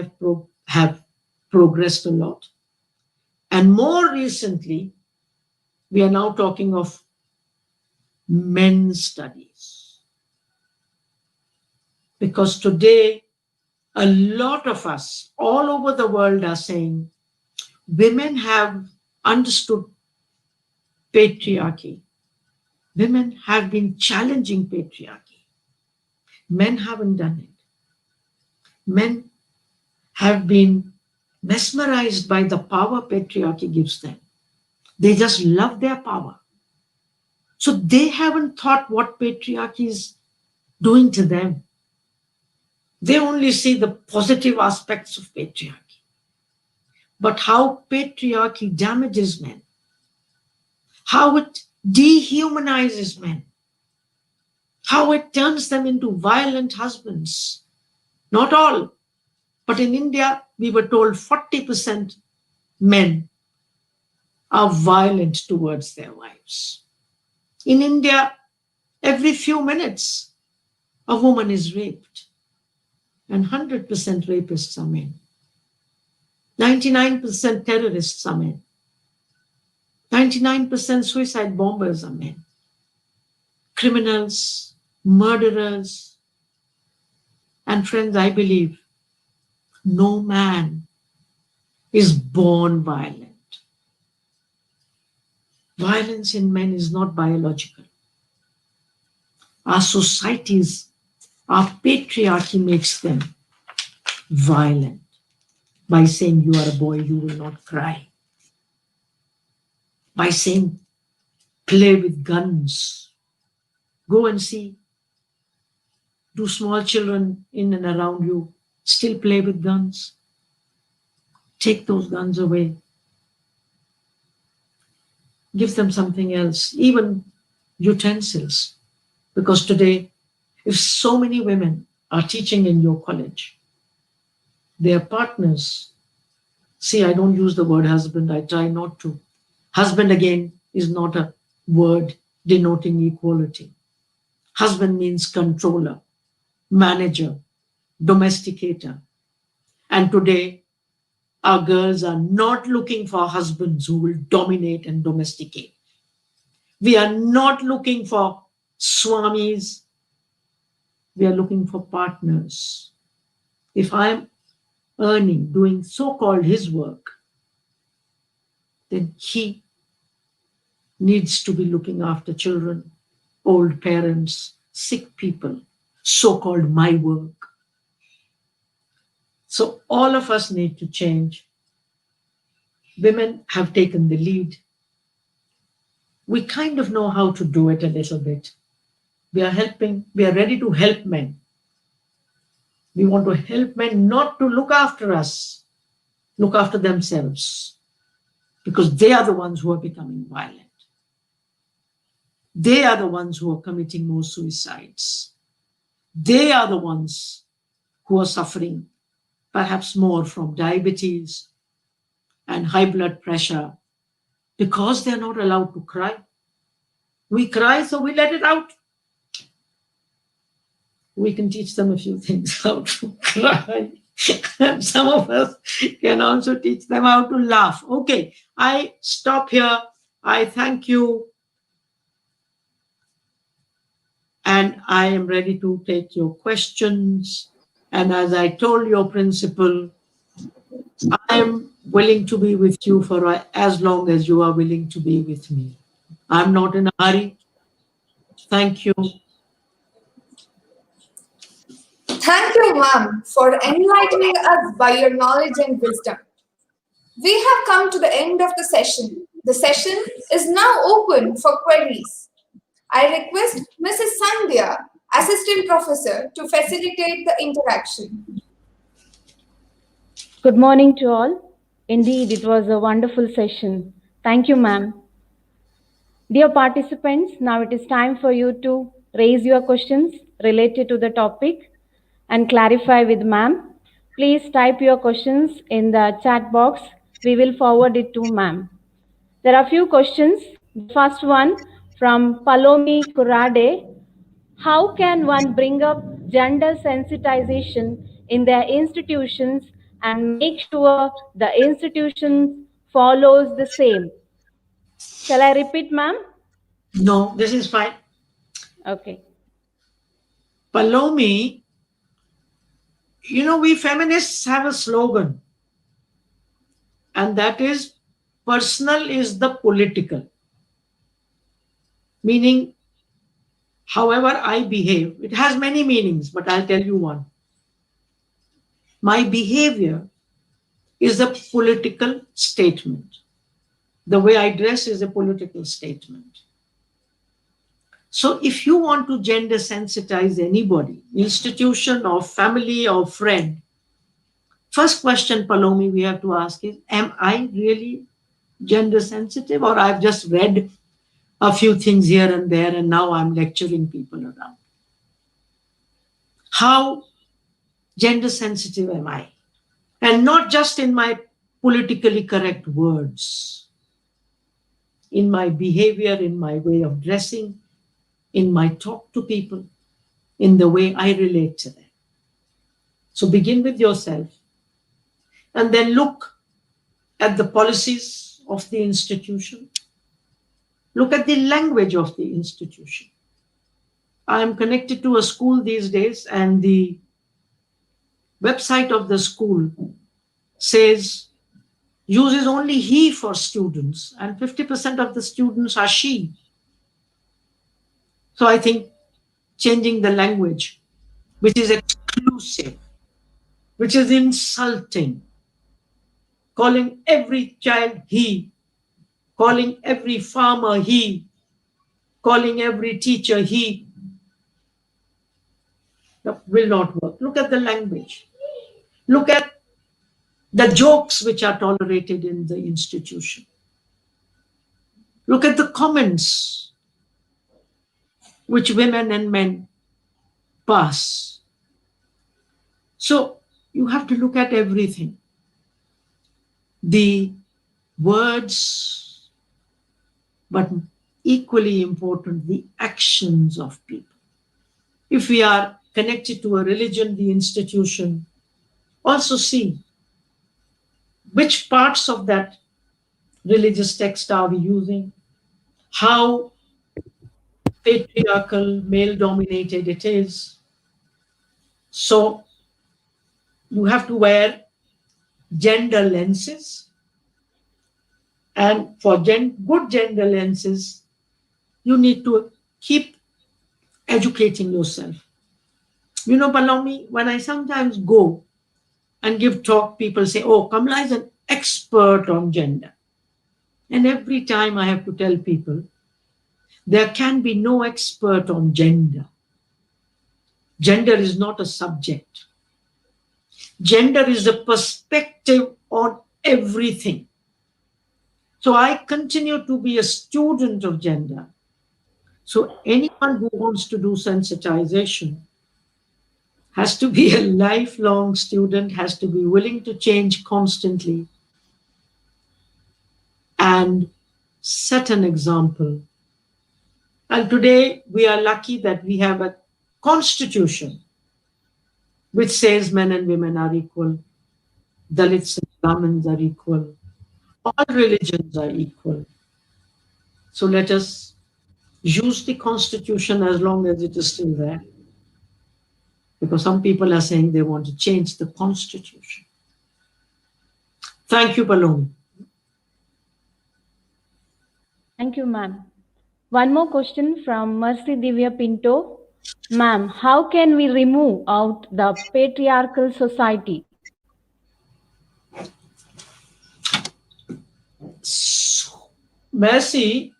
have progressed a lot. And more recently, we are now talking of men's studies. Because today, a lot of us all over the world are saying women have understood patriarchy Women have been challenging patriarchy. Men haven't done it. Men have been mesmerized by the power patriarchy gives them. They just love their power. So they haven't thought what patriarchy is doing to them. They only see the positive aspects of patriarchy. But how patriarchy damages men, how it dehumanizes men, how it turns them into violent husbands. Not all, but in India, we were told 40% men are violent towards their wives. In India, every few minutes, a woman is raped, and 100% rapists are men. 99% terrorists are men. 99% suicide bombers are men. Criminals, murderers. And friends, I believe no man is born violent. Violence in men is not biological. Our societies, our patriarchy makes them violent by saying you are a boy, you will not cry. By saying play with guns. Go and see, do small children in and around you still play with guns? Take those guns away. Give them something else, even utensils. Because today, if so many women are teaching in your college, their partners, see, I don't use the word husband, I try not to. Husband, again, is not a word denoting equality. Husband means controller, manager, domesticator. And today, our girls are not looking for husbands who will dominate and domesticate. We are not looking for swamis. We are looking for partners. If I'm earning, doing so-called his work, then he needs to be looking after children, old parents, sick people, so-called my work. So all of us need to change. Women have taken the lead. We kind of know how to do it a little bit. We are helping, we are ready to help men. We want to help men not to look after us, look after themselves, because they are the ones who are becoming violent. They are the ones who are committing more suicides. They are the ones who are suffering perhaps more from diabetes and high blood pressure because they're not allowed to cry. We cry, so we let it out. We can teach them a few things how to cry. And some of us can also teach them how to laugh. Okay, I stop here. I thank you. And I am ready to take your questions. And as I told your principal, I am willing to be with you for as long as you are willing to be with me. I'm not in a hurry. Thank you. Thank you, ma'am, for enlightening us by your knowledge and wisdom. We have come to the end of the session. The session is now open for queries. I request Mrs. Sandhya, Assistant Professor, to facilitate the interaction. Good morning to all. Indeed, it was a wonderful session. Thank you, ma'am. Dear participants, now it is time for you to raise your questions related to the topic and clarify with ma'am. Please type your questions in the chat box. We will forward it to ma'am. There are a few questions. The first one from Palomi Kurade. How can one bring up gender sensitization in their institutions and make sure the institution follows the same? Shall I repeat, ma'am? No, this is fine. Okay. Palomi, we feminists have a slogan, and that is personal is the political. Meaning, however I behave, it has many meanings, but I'll tell you one. My behavior is a political statement. The way I dress is a political statement. So if you want to gender sensitize anybody, institution or family or friend, first question, Palomi, we have to ask is, am I really gender sensitive, or I've just read a few things here and there and now I'm lecturing people around? How gender sensitive am I? And not just in my politically correct words, in my behavior, in my way of dressing, in my talk to people, in the way I relate to them. So begin with yourself and then look at the policies of the institution. Look at the language of the institution. I am connected to a school these days, and the website of the school says uses only he for students, and 50% of the students are she. So I think changing the language, which is exclusive, which is insulting, calling every child he, calling every farmer he, calling every teacher he, that will not work. Look at the language. Look at the jokes which are tolerated in the institution. Look at the comments which women and men pass. So you have to look at everything. The words, but equally important, the actions of people. If we are connected to a religion, the institution, also see which parts of that religious text are we using, how patriarchal, male-dominated it is. So you have to wear gender lenses, and for good gender lenses, you need to keep educating yourself. You know, Palomi, when I sometimes go and give talk, people say, oh, Kamla is an expert on gender. And every time I have to tell people, there can be no expert on gender. Gender is not a subject. Gender is a perspective on everything. So I continue to be a student of gender. So anyone who wants to do sensitization has to be a lifelong student, has to be willing to change constantly and set an example. And today we are lucky that we have a constitution which says men and women are equal, Dalits and Brahmins are equal, all religions are equal. So let us use the constitution as long as it is still there. Because some people are saying they want to change the constitution. Thank you, Palomi. Thank you, ma'am. One more question from Mercy Divya Pinto. Ma'am, how can we remove out the patriarchal society? Mercy,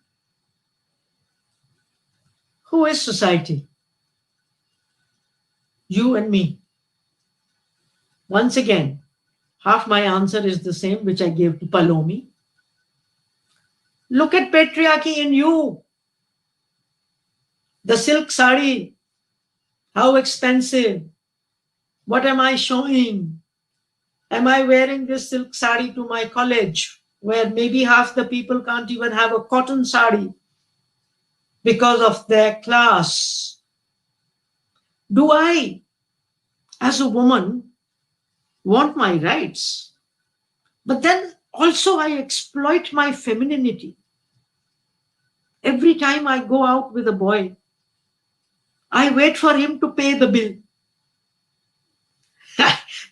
who is society? You and me. Once again, half my answer is the same which I gave to Palomi. Look at patriarchy in you. The silk sari, how expensive. What am I showing? Am I wearing this silk sari to my college, where maybe half the people can't even have a cotton sari because of their class? Do I, as a woman, want my rights? But then also I exploit my femininity. Every time I go out with a boy, I wait for him to pay the bill.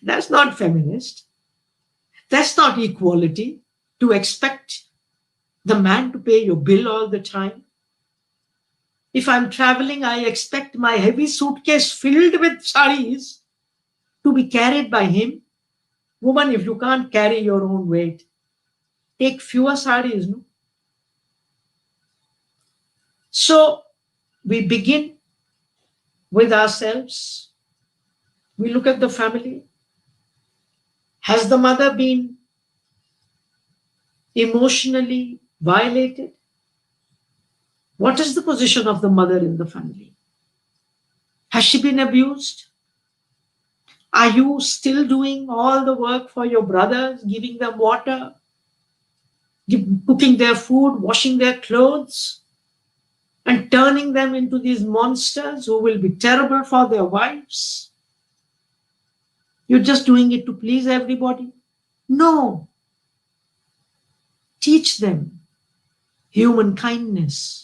That's not feminist. That's not equality, to expect the man to pay your bill all the time. If I'm traveling, I expect my heavy suitcase filled with saris to be carried by him. Woman, if you can't carry your own weight, take fewer saris. No? So we begin with ourselves. We look at the family. Has the mother been emotionally violated? What is the position of the mother in the family? Has she been abused? Are you still doing all the work for your brothers, giving them water, cooking their food, washing their clothes, and turning them into these monsters who will be terrible for their wives? You're just doing it to please everybody? No. Teach them human kindness.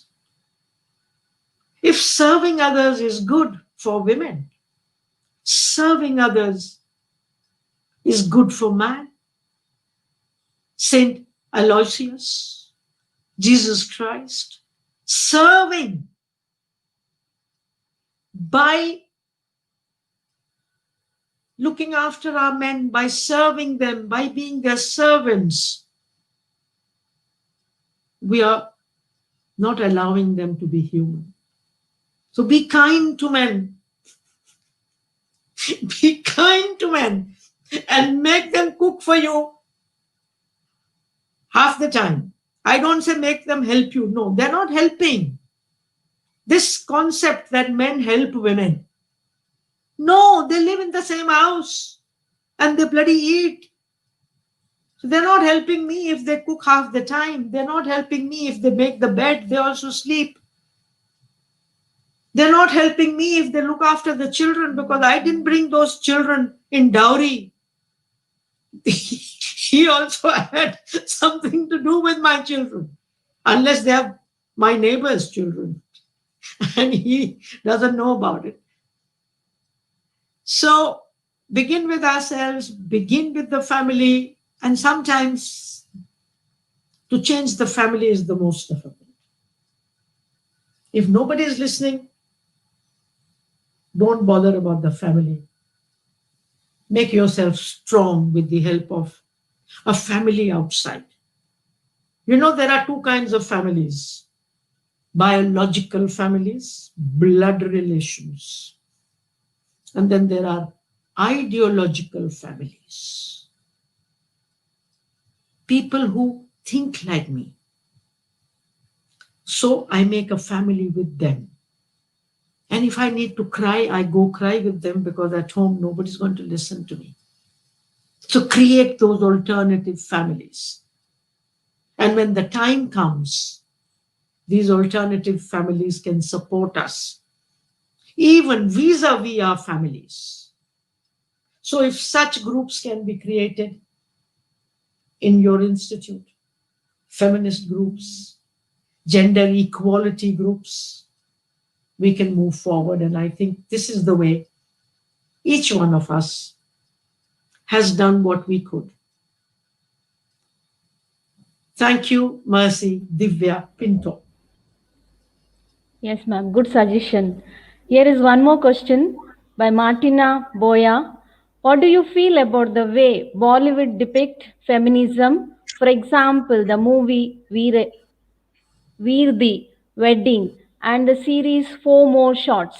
If serving others is good for women, serving others is good for man. Saint Aloysius, Jesus Christ, serving by looking after our men, by serving them, by being their servants, we are not allowing them to be human. So be kind to men. Be kind to men and make them cook for you half the time. I don't say make them help you. No, they're not helping. This concept that men help women. No, they live in the same house and they bloody eat. So they're not helping me if they cook half the time. They're not helping me if they make the bed. They also sleep. They're not helping me if they look after the children because I didn't bring those children in dowry. He also had something to do with my children, unless they are my neighbor's children and he doesn't know about it. So begin with ourselves, begin with the family, and sometimes to change the family is the most difficult. If nobody is listening, don't bother about the family. Make yourself strong with the help of a family outside. You know, there are two kinds of families: biological families, blood relations. And then there are ideological families. People who think like me. So I make a family with them. And if I need to cry, I go cry with them because at home nobody's going to listen to me. So create those alternative families. And when the time comes, these alternative families can support us, even vis-a-vis our families. So if such groups can be created in your institute, feminist groups, gender equality groups, we can move forward. And I think this is the way each one of us has done what we could. Thank you, Mercy Divya Pinto. Yes, ma'am. Good suggestion. Here is one more question by Martina Boya. What do you feel about the way Bollywood depict feminism? For example, the movie Veer the Wedding and the series Four More Shots.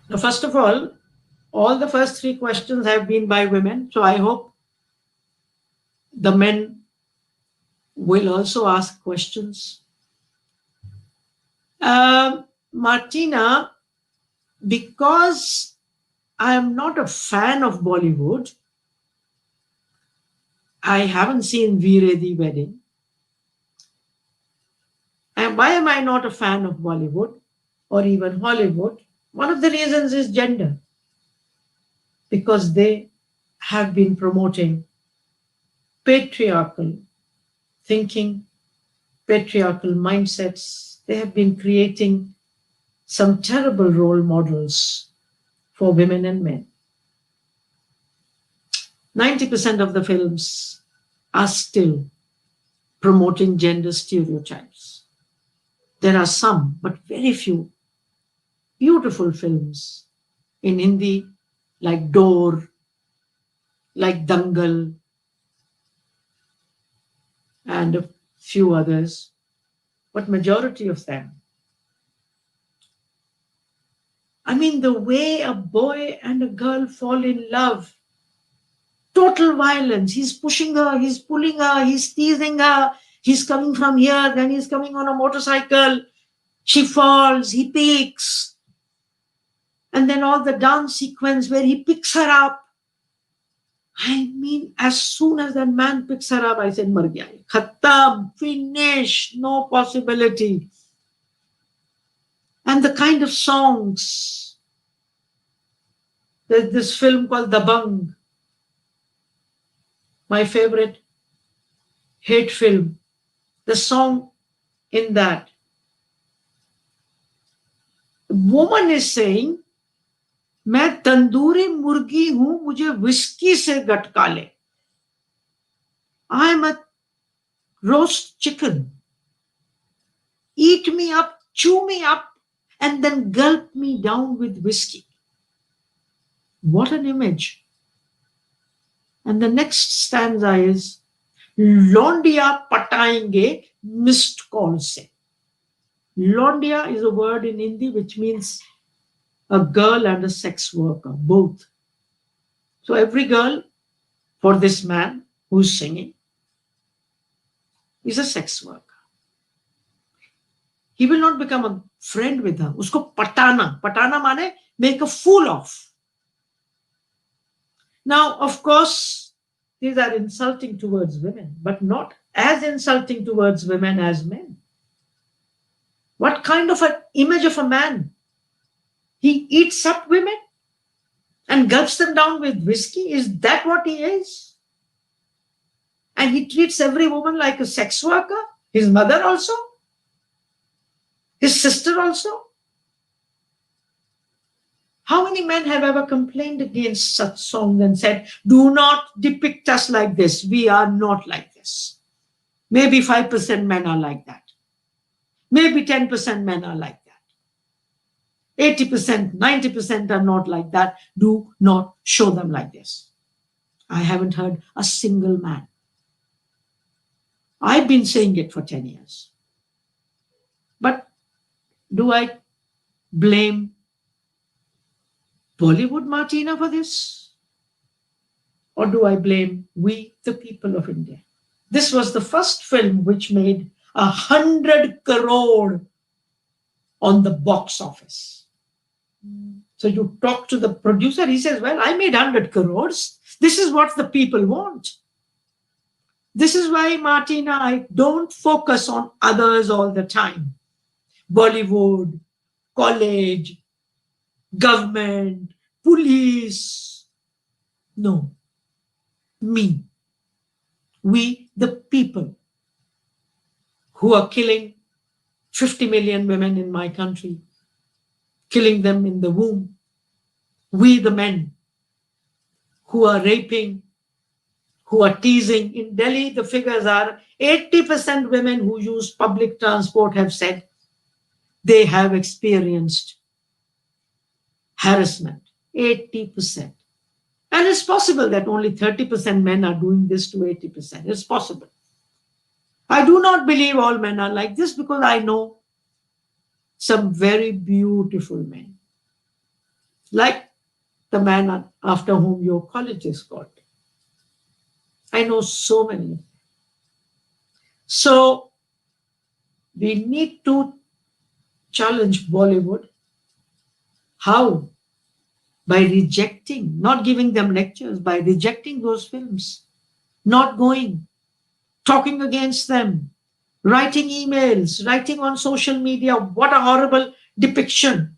Now, first of all the first three questions have been by women. So I hope the men will also ask questions. Martina, because I am not a fan of Bollywood, I haven't seen Veer the Wedding. And why am I not a fan of Bollywood or even Hollywood? One of the reasons is gender. Because they have been promoting patriarchal thinking, patriarchal mindsets. They have been creating some terrible role models for women and men. 90% of the films are still promoting gender stereotypes. There are some, but very few, beautiful films in Hindi, like Door, like Dangal, and a few others, but majority of them. I mean, the way a boy and a girl fall in love, total violence. He's pushing her, he's pulling her, he's teasing her, he's coming from here, then he's coming on a motorcycle, she falls, he peeks, and then all the dance sequence where he picks her up. I mean, as soon as that man picks her up, I said, Mar gaya, khatam, finish, no possibility. And the kind of songs. There's this film called Dabang, my favorite hate film. The song in that, the woman is saying, मैं तंदूरी मुर्गी हूं, मुझे whisky से गटका ले. I am a roast chicken. Eat me up, chew me up, and then gulp me down with whiskey. What an image. And the next stanza is, Londia pataenge missed call se. Londia is a word in Hindi which means a girl and a sex worker, both. So every girl for this man who's singing is a sex worker. He will not become a friend with her. Usko patana. Patana mane make a fool of. Now, of course, these are insulting towards women, but not as insulting towards women as men. What kind of an image of a man? He eats up women and gulps them down with whiskey? Is that what he is? And he treats every woman like a sex worker? His mother also? His sister also? How many men have ever complained against such songs and said, do not depict us like this. We are not like this. Maybe 5% men are like that. Maybe 10% men are like that. 80%, 90% are not like that. Do not show them like this. I haven't heard a single man. I've been saying it for 10 years. But do I blame Bollywood, Martina, for this? Or do I blame we, the people of India? This was the first film which made 100 crore on the box office. So you talk to the producer, he says, well, I made 100 crores. This is what the people want. This is why, Martina, I don't focus on others all the time. Bollywood, college, government, police. No. Me. We, the people, who are killing 50 million women in my country, killing them in the womb. We, the men, who are raping, who are teasing. In Delhi, the figures are 80% women who use public transport have said they have experienced harassment. 80%. And it's possible that only 30% men are doing this to 80%. It's possible. I do not believe all men are like this because I know some very beautiful men. Like the man after whom your college is called. I know so many. So we need to challenge Bollywood. How? By rejecting, not giving them lectures, by rejecting those films, not going, talking against them, writing emails, writing on social media, what a horrible depiction.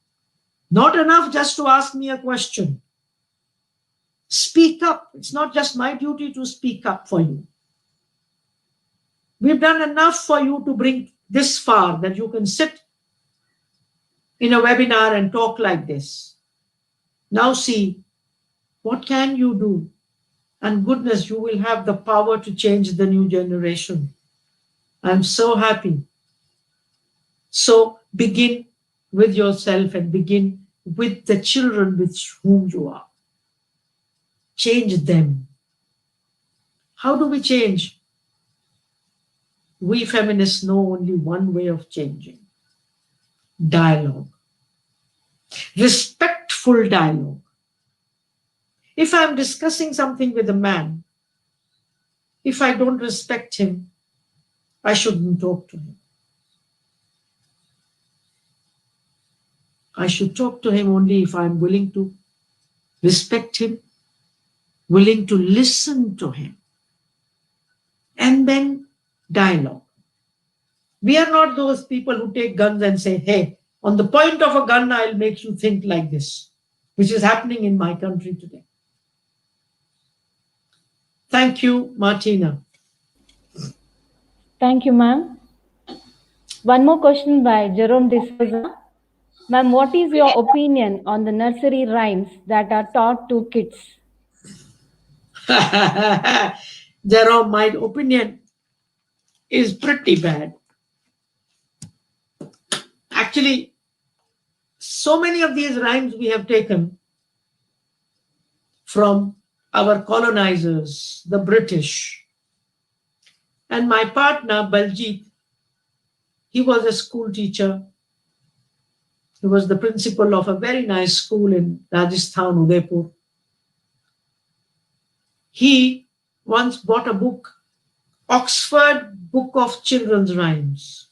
Not enough just to ask me a question. Speak up. It's not just my duty to speak up for you. We've done enough for you to bring this far that you can sit in a webinar and talk like this. Now see, what can you do? And goodness, you will have the power to change the new generation. I'm so happy So begin with yourself and begin with the children with whom you are. Change them. How do we change? We feminists know only one way of changing: dialogue, respectful dialogue. If I'm discussing something with a man, if I don't respect him, I shouldn't talk to him. I should talk to him only if I'm willing to respect him, willing to listen to him, and then dialogue. We are not those people who take guns and say, hey, on the point of a gun, I'll make you think like this, which is happening in my country today. Thank you, Martina. Thank you, ma'am. One more question by Jerome D'Souza. Ma'am, what is your opinion on the nursery rhymes that are taught to kids? Jerome, my opinion is pretty bad. Actually, so many of these rhymes we have taken from our colonizers, the British. And my partner, Baljit, he was a school teacher. He was the principal of a very nice school in Rajasthan, Udaipur. He once bought a book, Oxford Book of Children's Rhymes.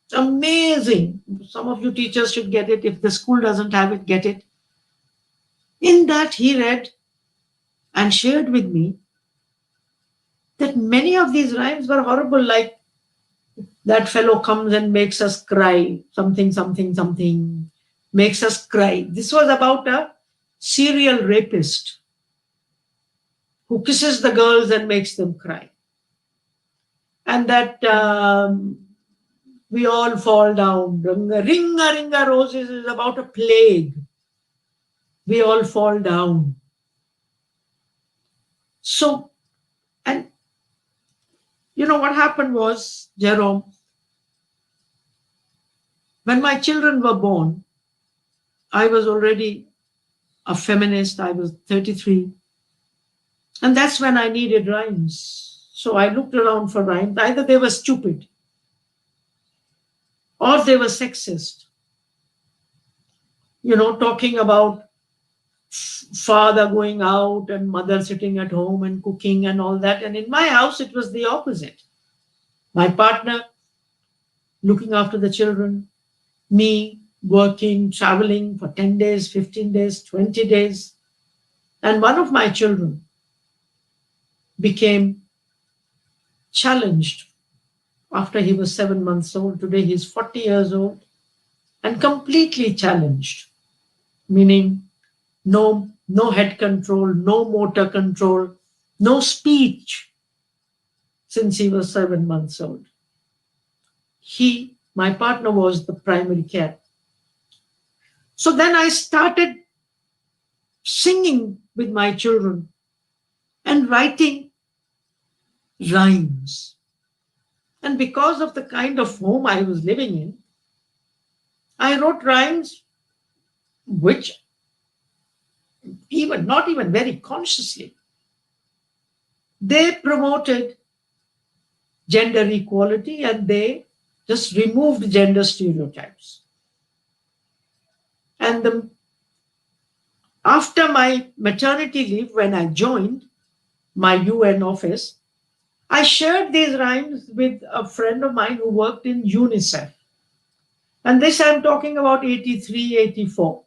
It's amazing. Some of you teachers should get it. If the school doesn't have it, get it. In that, he read and shared with me that many of these rhymes were horrible, like that fellow comes and makes us cry, something, something, something, makes us cry. This was about a serial rapist who kisses the girls and makes them cry. And that we all fall down. Ringa, ringa, ringa roses is about a plague. We all fall down. So, and you know what happened was, Jerome, when my children were born, I was already a feminist. I was 33. And that's when I needed rhymes. So I looked around for rhymes. Either they were stupid or they were sexist. You know, talking about father going out and mother sitting at home and cooking and all that. And in my house, it was the opposite. My partner looking after the children, me working, traveling for 10 days, 15 days, 20 days. And one of my children became challenged after he was 7 months old. Today he's 40 years old and completely challenged, meaning no head control, no motor control, no speech since he was 7 months old. My partner was the primary care. So then I started singing with my children and writing rhymes. And because of the kind of home I was living in, I wrote rhymes which not even very consciously, they promoted gender equality and they just removed gender stereotypes. And after my maternity leave, when I joined my UN office, I shared these rhymes with a friend of mine who worked in UNICEF. And this I'm talking about 83, 84,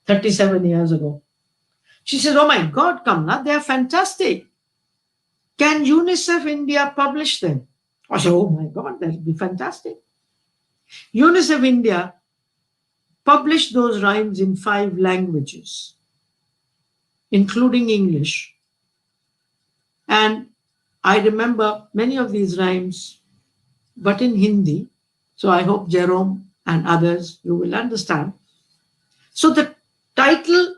37 years ago. She says, oh my God, Kamla, they are fantastic. Can UNICEF India publish them? I said, oh my God, that would be fantastic. UNICEF India published those rhymes in 5 languages, including English. And I remember many of these rhymes, but in Hindi. So I hope Jerome and others, you will understand. So the title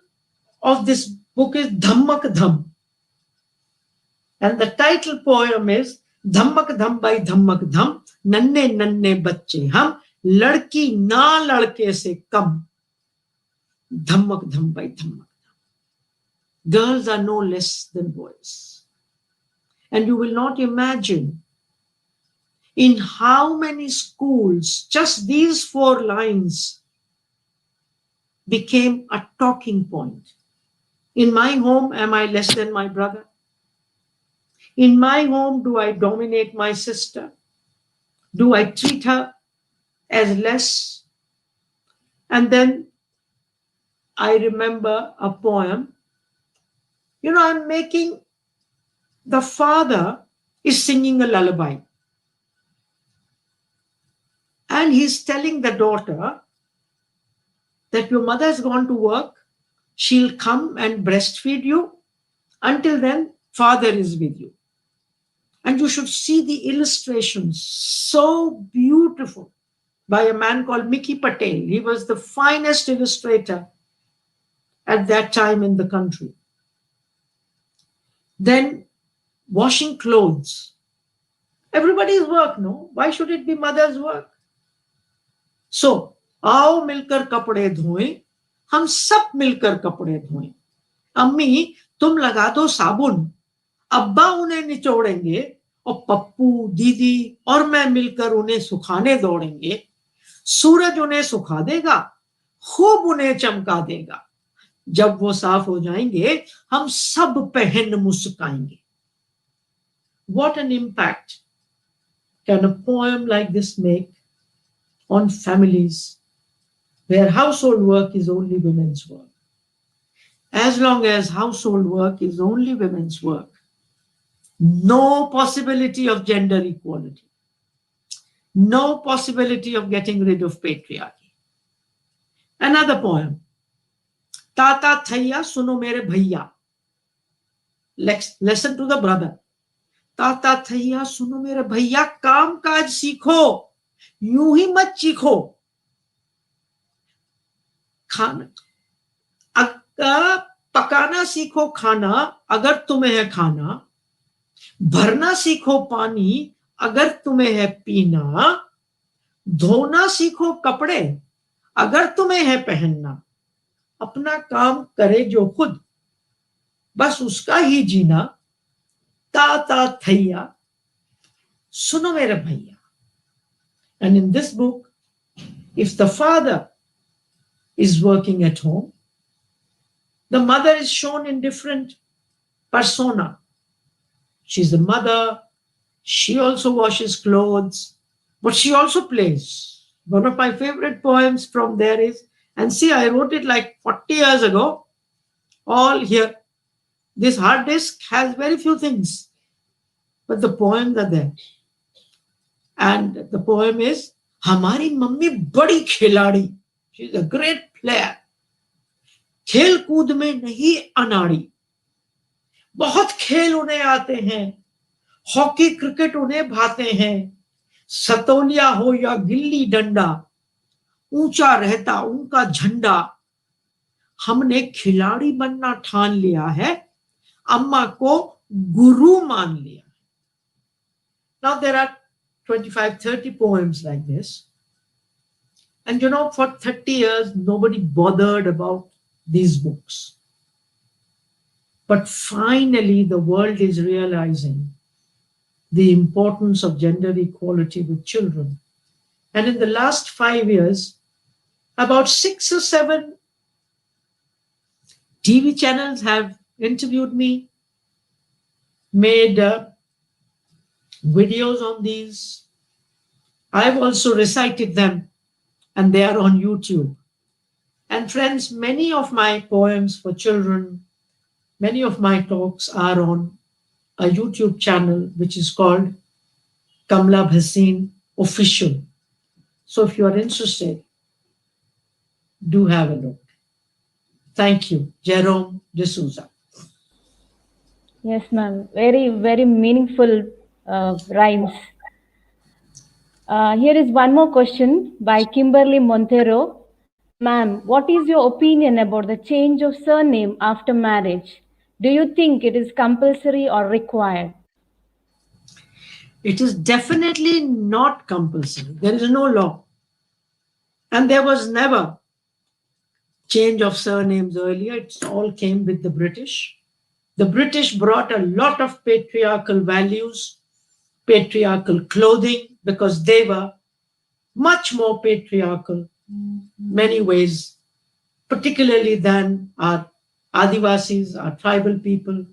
of this book is Dhammak Dham. And the title poem is Dhammak Dham by Dhammak Dham, Nanne Nanne Bacche Hum, लड़की ना लड़के से कम, धमक धम by धमक. Girls are no less than boys. And you will not imagine in how many schools just these 4 lines became a talking point. In my home, am I less than my brother? In my home, do I dominate my sister? Do I treat her as less? And then I remember a poem. I'm making the father is singing a lullaby. And he's telling the daughter that your mother has gone to work. She'll come and breastfeed you. Until then, father is with you. And you should see the illustrations, so beautiful, by a man called Mickey Patel. He was the finest illustrator at that time in the country. Then washing clothes. Everybody's work, no? Why should it be mother's work? So, आओ मिलकर कपड़े धोएं, हम सब मिलकर कपड़े धोएं. अम्मी तुम लगा दो साबुन, अब्बा उन्हें निचोड़ेंगे और पप्पू, दीदी और मैं मिलकर उन्हें सुखाने दौड़ेंगे. सूरज उन्हें सुखा देगा, खूब उन्हें चमका देगा. जब वो साफ हो जाएंगे, हम सब पहन मुस्काएंगे. What an impact can a poem like this make on families where household work is only women's work? As long as household work is only women's work, no possibility of gender equality, no possibility of getting rid of patriarchy. Another poem, Tata Thaiya Suno Mere Bhaiya. Lesson to the brother. ताता थैया सुनो मेरे भैया, काम काज सीखो, यूं ही मत चीखो. खाना पकाना सीखो खाना अगर तुम्हें है खाना, भरना सीखो पानी अगर तुम्हें है पीना, धोना सीखो कपड़े अगर तुम्हें है पहनना, अपना काम करे जो खुद, बस उसका ही जीना. ताता थैया सुनो मेरे भैया. And in this book, if the father is working at home, the mother is shown in different persona. She's the mother, she also washes clothes, but she also plays. One of my favorite poems from there is, and see, I wrote it like 40 years ago, all here. This hard disk has very few things, but the poems are there. And the poem is, Hamari Mummy Badi Khiladi. She's a great player. खेल कूद में नहीं अनाड़ी, बहुत खेल उन्हें आते हैं, हॉकी क्रिकेट उन्हें भाते हैं, सतोलिया हो या गिल्ली डंडा, ऊंचा रहता उनका झंडा, हमने खिलाड़ी बनना ठान लिया है, अम्मा को गुरु मान लिया. Now there are 25-30 poems like this, and for 30 years nobody bothered about these books. But finally the world is realizing the importance of gender equality with children. And in the last 5 years, about 6 or 7 TV channels have interviewed me, made videos on these. I've also recited them, and they are on YouTube. And friends, many of my poems for children, many of my talks are on a YouTube channel which is called Kamla Bhasin Official. So if you are interested, do have a look. Thank you. Jerome D'Souza. Yes, ma'am. Very, very meaningful rhymes. Here is one more question by Kimberly Montero. Ma'am, what is your opinion about the change of surname after marriage? Do you think it is compulsory or required? It is definitely not compulsory. There is no law. And there was never change of surnames earlier. It all came with the British. The British brought a lot of patriarchal values, patriarchal clothing, because they were much more patriarchal, many ways, particularly than our Adivasis, our tribal people,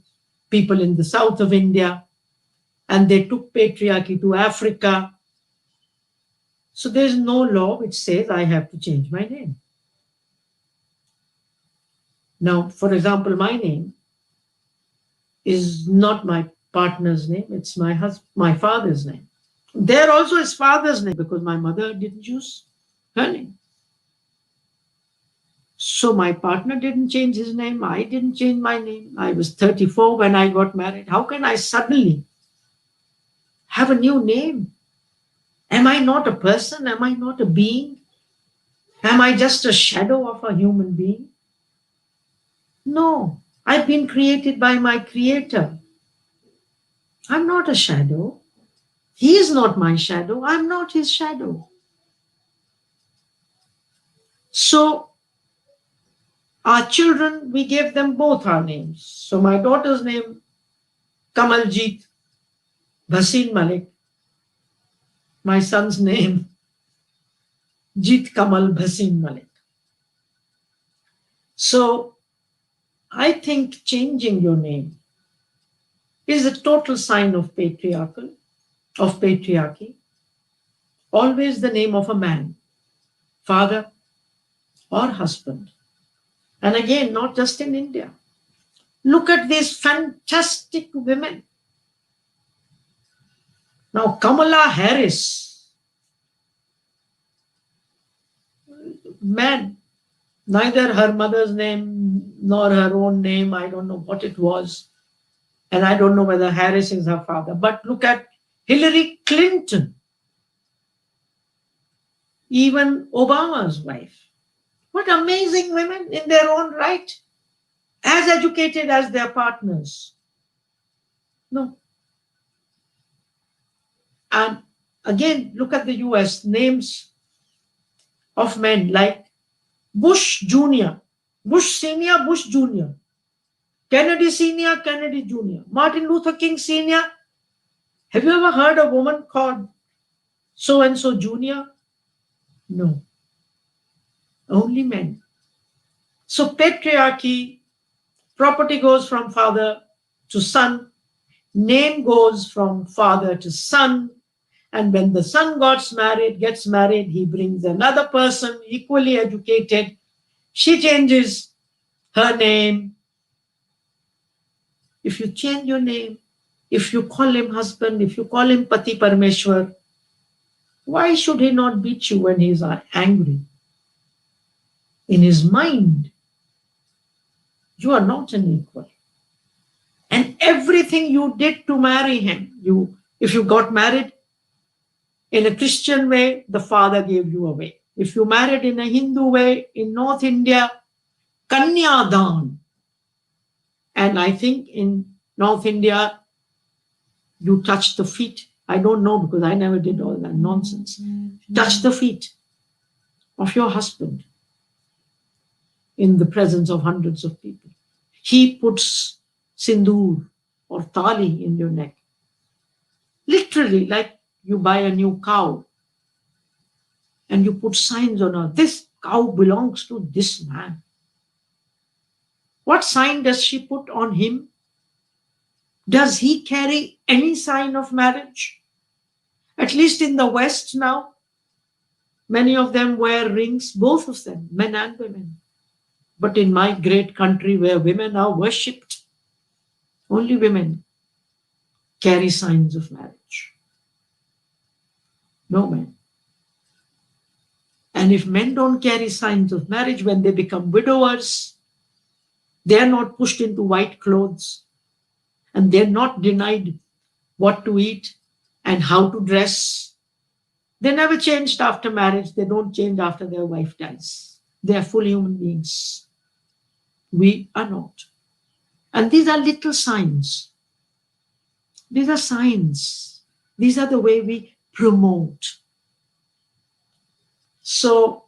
people in the south of India, and they took patriarchy to Africa. So there's no law which says I have to change my name. Now, for example, my name is not my partner's name, it's my father's name. There also is father's name because my mother didn't use her name. So my partner didn't change his name, I didn't change my name. I was 34 when I got married. How can I suddenly have a new name? Am I not a person? Am I not a being? Am I just a shadow of a human being? No, I've been created by my creator. I'm not a shadow. He is not my shadow. I'm not his shadow. So our children, we gave them both our names. So my daughter's name, Kamaljit Bhasin Malik. My son's name, Jeet Kamal Bhasin Malik. So I think changing your name is a total sign of patriarchy. Always the name of a man, father or husband. And again, not just in India. Look at these fantastic women. Now, Kamala Harris, man, neither her mother's name nor her own name, I don't know what it was. And I don't know whether Harris is her father. But look at Hillary Clinton, even Obama's wife. What amazing women in their own right, as educated as their partners. No. And again, look at the US, names of men like Bush Jr., Bush Sr., Bush Jr., Kennedy Sr., Kennedy Jr., Martin Luther King Sr. Have you ever heard a woman called so-and-so Jr.? No. Only men. So patriarchy, property goes from father to son, name goes from father to son, and when the son gets married, he brings another person equally educated. She changes her name. If you change your name, if you call him husband, if you call him Pati Parmeshwar, why should he not beat you when he is angry? In his mind, you are not an equal. And everything you did to marry him, if you got married in a Christian way, the father gave you away. If you married in a Hindu way, in North India, Kanyadan. And I think in North India, you touch the feet. I don't know because I never did all that nonsense. Touch the feet of your husband in the presence of hundreds of people. He puts sindoor or tali in your neck. Literally, like you buy a new cow and you put signs on her. This cow belongs to this man. What sign does she put on him? Does he carry any sign of marriage? At least in the West now, many of them wear rings, both of them, men and women. But in my great country where women are worshipped, only women carry signs of marriage. No men. And if men don't carry signs of marriage, when they become widowers, they are not pushed into white clothes and they're not denied what to eat and how to dress. They never changed after marriage. They don't change after their wife dies. They are full human beings. We are not. And these are little signs. These are signs. These are the way we promote. So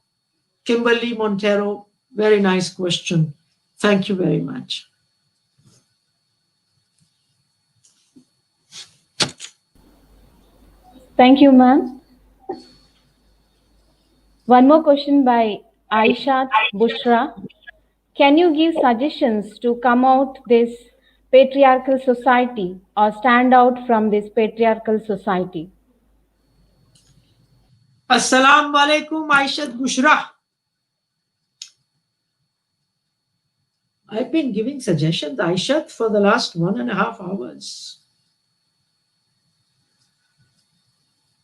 Kimberly Montero, very nice question. Thank you very much. Thank you, ma'am. One more question by Aishat Bushra. Can you give suggestions to come out this patriarchal society or stand out from this patriarchal society? Assalamu alaikum, Aishat Bushra. I've been giving suggestions, Aishat, for the last 1.5 hours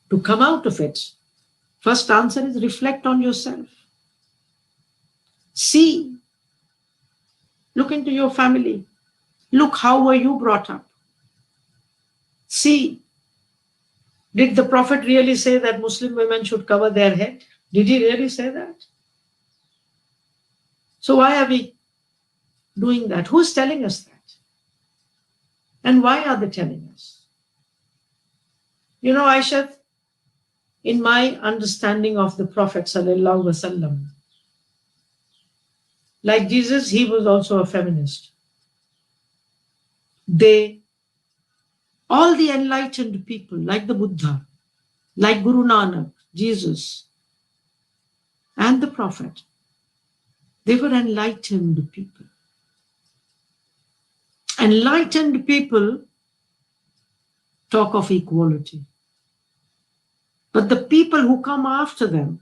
to come out of it. First answer is reflect on yourself. See, look into your family. Look, how were you brought up? See, did the Prophet really say that Muslim women should cover their head? Did he really say that? So why are we doing that? Who's telling us that? And why are they telling us? You know, Aisha, in my understanding of the Prophet sallallahu alaihi wasallam, like Jesus, he was also a feminist. All the enlightened people, like the Buddha, like Guru Nanak, Jesus, and the Prophet, they were enlightened people. Enlightened people talk of equality. But the people who come after them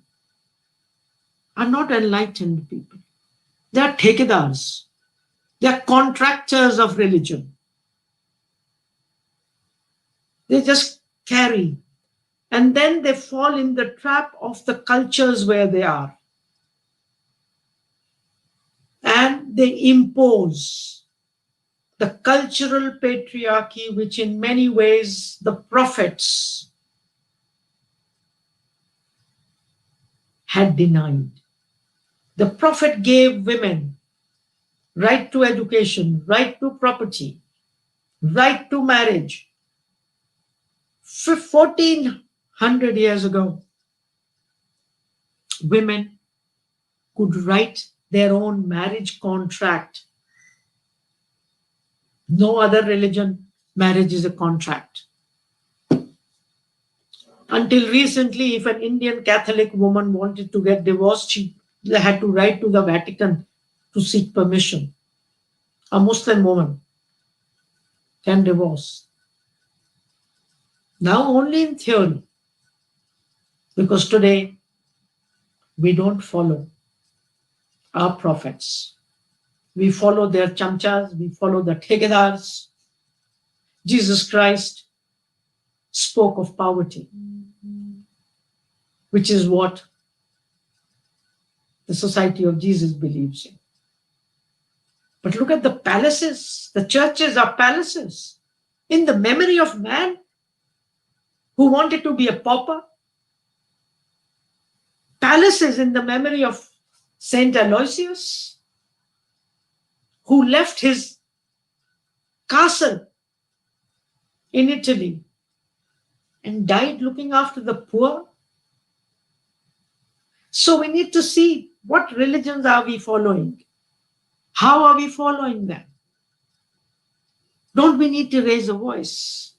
are not enlightened people. They are thekedars. They are contractors of religion. They just carry. And then they fall in the trap of the cultures where they are. And they impose the cultural patriarchy, which in many ways the prophets had denied. The Prophet gave women right to education, right to property, right to marriage. 1400 years ago, women could write their own marriage contract. No other religion, marriage is a contract. Until recently, if an Indian Catholic woman wanted to get divorced, she had to write to the Vatican to seek permission. A Muslim woman can divorce. Now only in theory, because today we don't follow our prophets. We follow their chamchas, we follow the thekedars. Jesus Christ spoke of poverty, which is what the Society of Jesus believes in. But look at the palaces. The churches are palaces in the memory of man who wanted to be a pauper. Palaces in the memory of Saint Aloysius, who left his castle in Italy and died looking after the poor. So we need to see what religions are we following? How are we following them? Don't we need to raise a voice?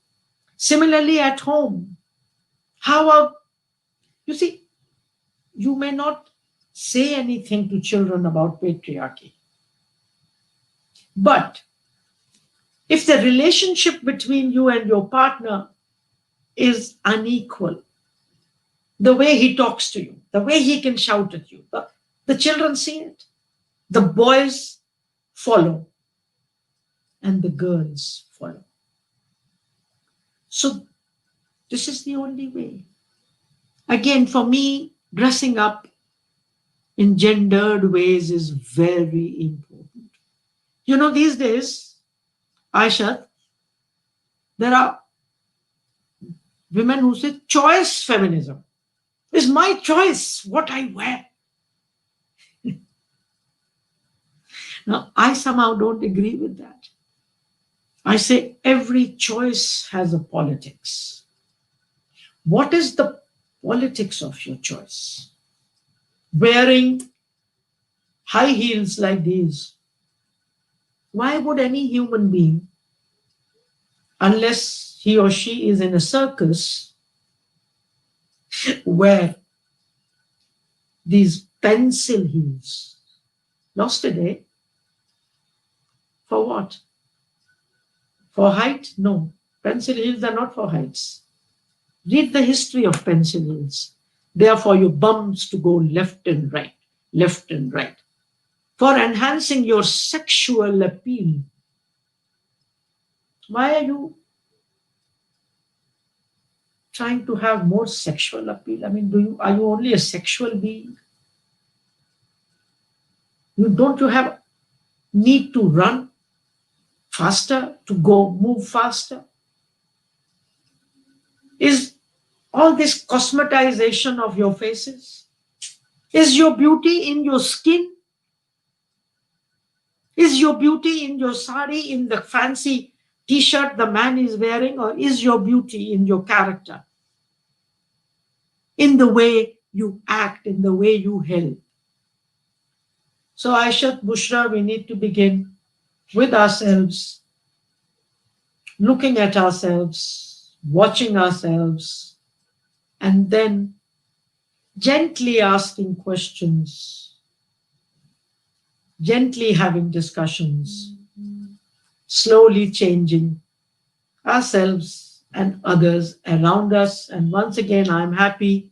Similarly, at home, you see, you may not say anything to children about patriarchy. But if the relationship between you and your partner is unequal, the way he talks to you, the way he can shout at you, the children see it. The boys follow and the girls follow. So this is the only way. Again, for me, dressing up in gendered ways is very important. You know, these days, Aisha, there are women who say choice feminism. It's my choice what I wear. Now, I somehow don't agree with that. I say every choice has a politics. What is the politics of your choice? Wearing high heels like these. Why would any human being, unless he or she is in a circus, wear these pencil heels? Lost a day. For what? For height? No. Pencil heels are not for heights. Read the history of pencil heels. They are for your bums to go left and right, left and right. For enhancing your sexual appeal. Why are you trying to have more sexual appeal? I mean, are you only a sexual being? Don't you have need to run faster, to go move faster? Is all this cosmetization of your faces? Is your beauty in your skin? Is your beauty in your sari, in the fancy t-shirt the man is wearing, or is your beauty in your character? In the way you act, in the way you help? So Aishat, Bushra, we need to begin with ourselves, looking at ourselves, watching ourselves, and then gently asking questions, gently having discussions, slowly changing ourselves and others around us. And once again, I'm happy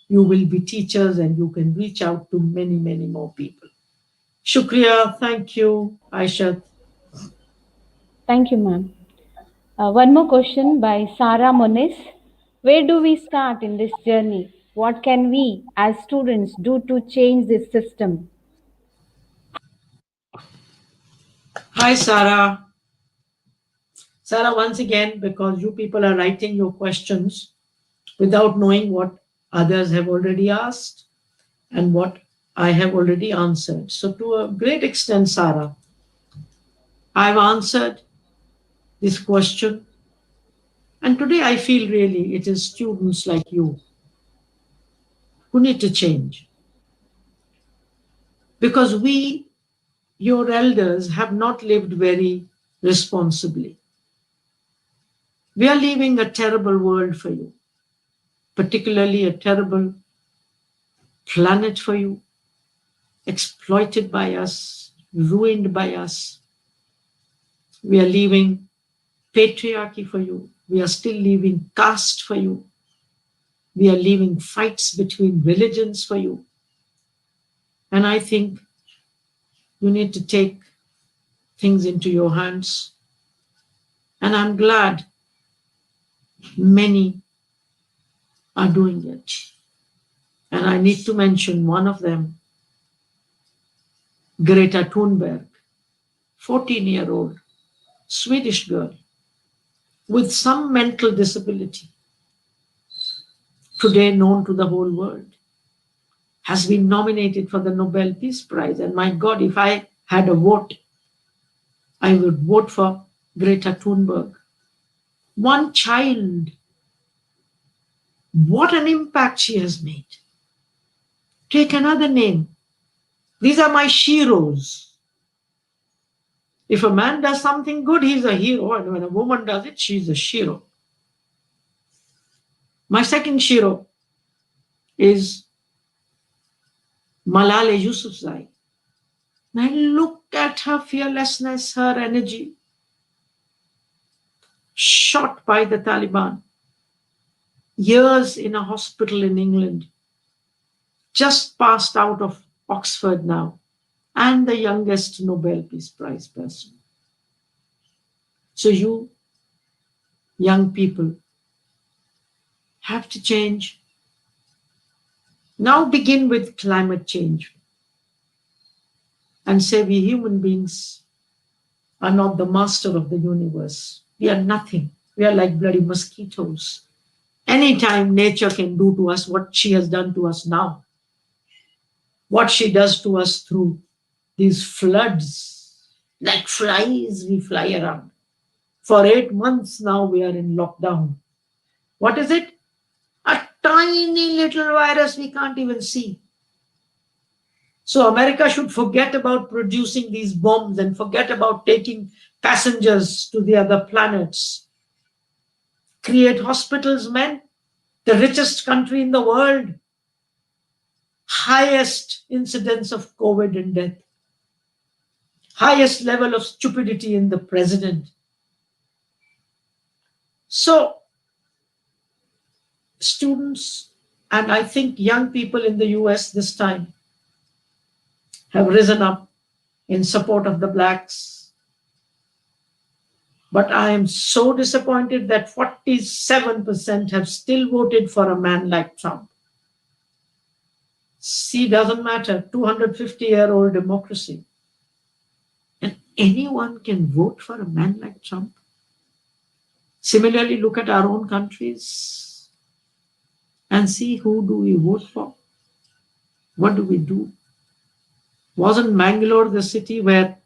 you will be teachers and you can reach out to many, many more people. Shukriya. Thank you, Aishat. Thank you, ma'am. One more question by Sarah Moniz. Where do we start in this journey? What can we as students do to change this system? Hi, Sarah. Sarah, once again, because you people are writing your questions without knowing what others have already asked and what I have already answered. So, to a great extent, Sarah, I've answered this question. And today I feel really it is students like you who need to change. Because we, your elders, have not lived very responsibly. We are leaving a terrible world for you, particularly a terrible planet for you, exploited by us, ruined by us. We are leaving patriarchy for you. We are still leaving caste for you. We are leaving fights between religions for you. And I think you need to take things into your hands. And I'm glad many are doing it. And I need to mention one of them, Greta Thunberg, 14-year-old Swedish girl with some mental disability, today known to the whole world, has been nominated for the Nobel Peace Prize. And my God, if I had a vote, I would vote for Greta Thunberg. One child, what an impact she has made. Take another name. These are my sheroes. If a man does something good, he's a hero. And when a woman does it, she's a shero. My second shero is Malala Yousafzai. Now look at her fearlessness, her energy. Shot by the Taliban. Years in a hospital in England. Just passed out of Oxford now. And the youngest Nobel Peace Prize person. So you, young people, have to change. Now begin with climate change. And say we human beings are not the master of the universe. We are nothing. We are like bloody mosquitoes. Anytime nature can do to us what she has done to us now, what she does to us through these floods, like flies we fly around. For 8 months now we are in lockdown. What is it? A tiny little virus we can't even see. So America should forget about producing these bombs and forget about taking passengers to the other planets. Create hospitals, men. The richest country in the world. Highest incidence of COVID and death. Highest level of stupidity in the president. So students, and I think young people in the US this time have risen up in support of the blacks. But I am so disappointed that 47% have still voted for a man like Trump. See, doesn't matter, 250-year-old democracy. And anyone can vote for a man like Trump. Similarly, look at our own countries and see who do we vote for. What do we do? Wasn't Mangalore the city where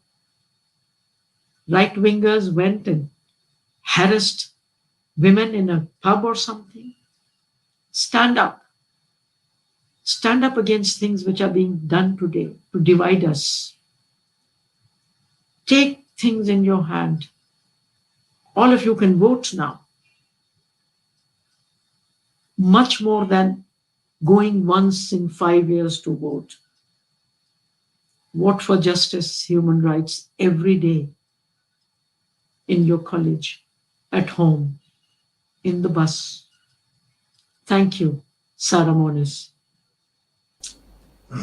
right-wingers went and harassed women in a pub or something? Stand up. Stand up against things which are being done today to divide us. Take things in your hand. All of you can vote now. Much more than going once in 5 years to vote. Vote for justice, human rights every day. In your college, at home, in the bus. Thank you, Sarah Moniz.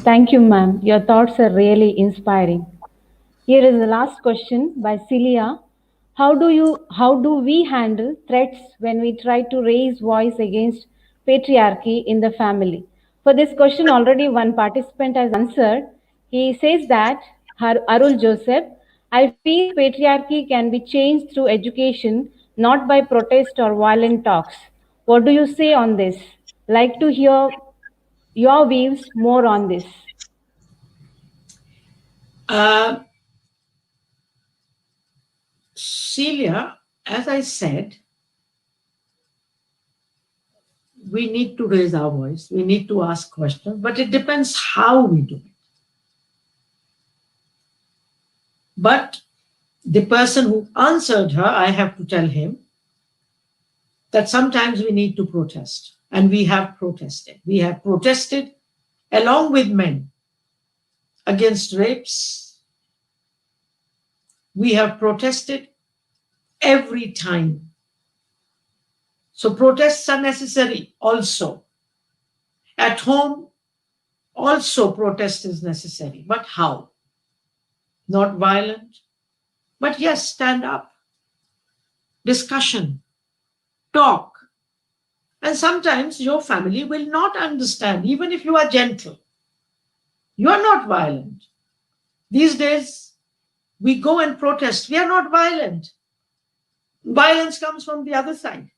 Thank you, ma'am. Your thoughts are really inspiring. Here is the last question by Celia. How do we handle threats when we try to raise voice against patriarchy in the family? For this question, already one participant has answered. He says that, Arul Joseph, I feel patriarchy can be changed through education, not by protest or violent talks. What do you say on this? Like to hear your views more on this. Celia, as I said, we need to raise our voice, we need to ask questions, but it depends how we do it. But the person who answered her, I have to tell him that sometimes we need to protest, and we have protested. We have protested along with men against rapes. We have protested every time. So protests are necessary also. At home, also protest is necessary. But how? Not violent, but yes, stand up. Discussion, talk. And sometimes your family will not understand, even if you are gentle. You are not violent. These days, we go and protest. We are not violent. Violence comes from the other side.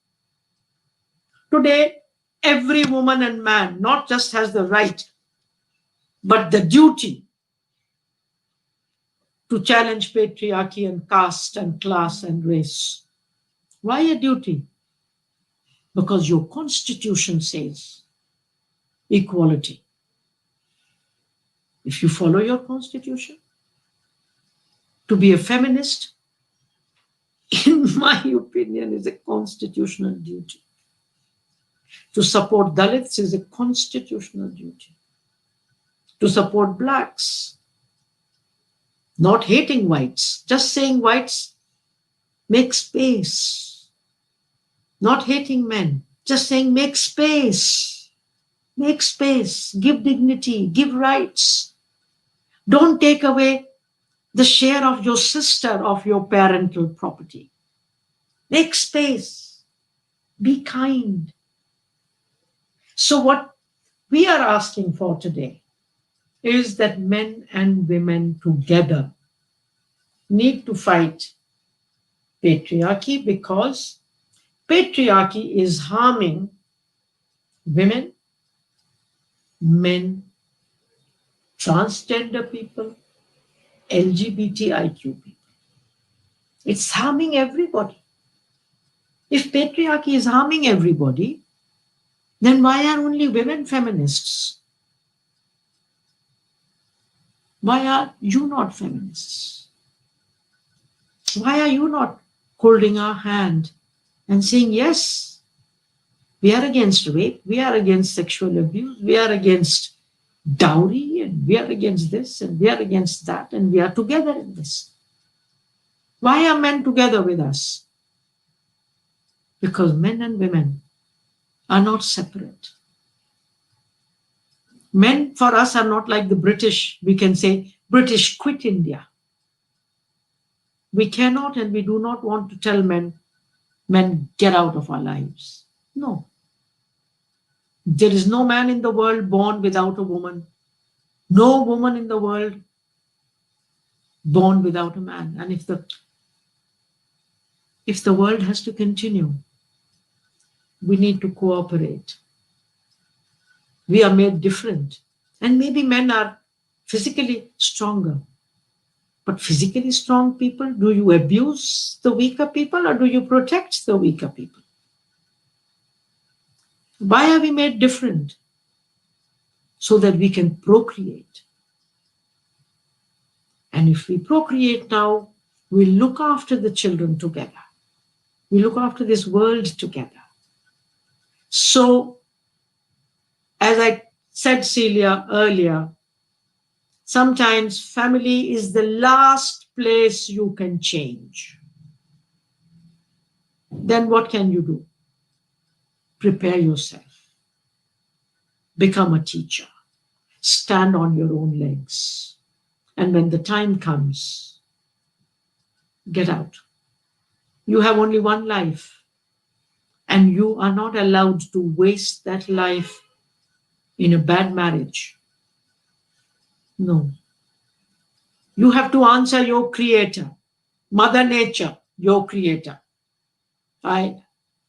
Today, every woman and man not just has the right, but the duty to challenge patriarchy and caste and class and race. Why a duty? Because your constitution says equality. If you follow your constitution, to be a feminist, in my opinion, is a constitutional duty. To support Dalits is a constitutional duty. To support blacks, not hating whites, just saying whites make space. Not hating men, just saying make space. Make space, give dignity, give rights. Don't take away the share of your sister of your parental property. Make space. Be kind. So what we are asking for today is that men and women together need to fight patriarchy, because patriarchy is harming women, men, transgender people, LGBTIQ people. It's harming everybody. If patriarchy is harming everybody, then why are only women feminists? Why are you not feminists? Why are you not holding our hand and saying, yes, we are against rape, we are against sexual abuse, we are against dowry, and we are against this, and we are against that, and we are together in this? Why are men together with us? Because men and women are not separate. Men for us are not like the British. We can say, British quit India. We cannot and we do not want to tell men, get out of our lives. No. There is no man in the world born without a woman. No woman in the world born without a man. And if the world has to continue, we need to cooperate. We are made different. And maybe men are physically stronger. But physically strong people, do you abuse the weaker people or do you protect the weaker people? Why are we made different? So that we can procreate. And if we procreate now, we look after the children together. We look after this world together. So, as I said, Celia, earlier, sometimes family is the last place you can change. Then what can you do? Prepare yourself. Become a teacher. Stand on your own legs. And when the time comes, get out. You have only one life. And you are not allowed to waste that life in a bad marriage. No. You have to answer your creator, Mother Nature, your creator. I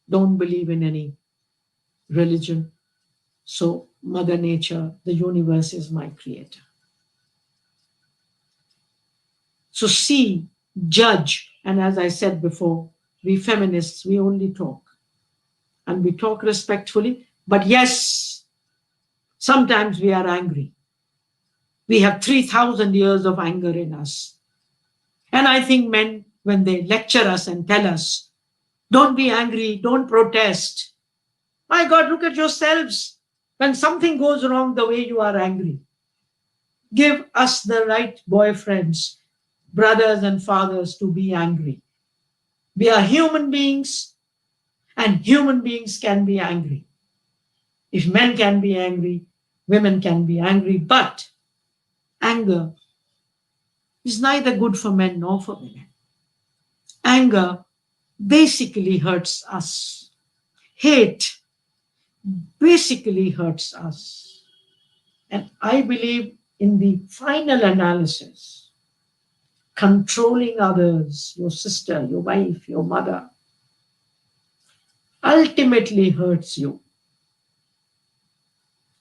don't believe in any religion. So Mother Nature, the universe, is my creator. So see, judge, and as I said before, we feminists, we only talk. And we talk respectfully. But yes, sometimes we are angry. We have 3,000 years of anger in us. And I think men, when they lecture us and tell us, don't be angry, don't protest. My God, look at yourselves. When something goes wrong, the way you are angry. Give us the right boyfriends, brothers and fathers to be angry. We are human beings, and human beings can be angry. If men can be angry, women can be angry, but anger is neither good for men nor for women. Anger basically hurts us. Hate basically hurts us. And I believe in the final analysis, controlling others, your sister, your wife, your mother, ultimately hurts you.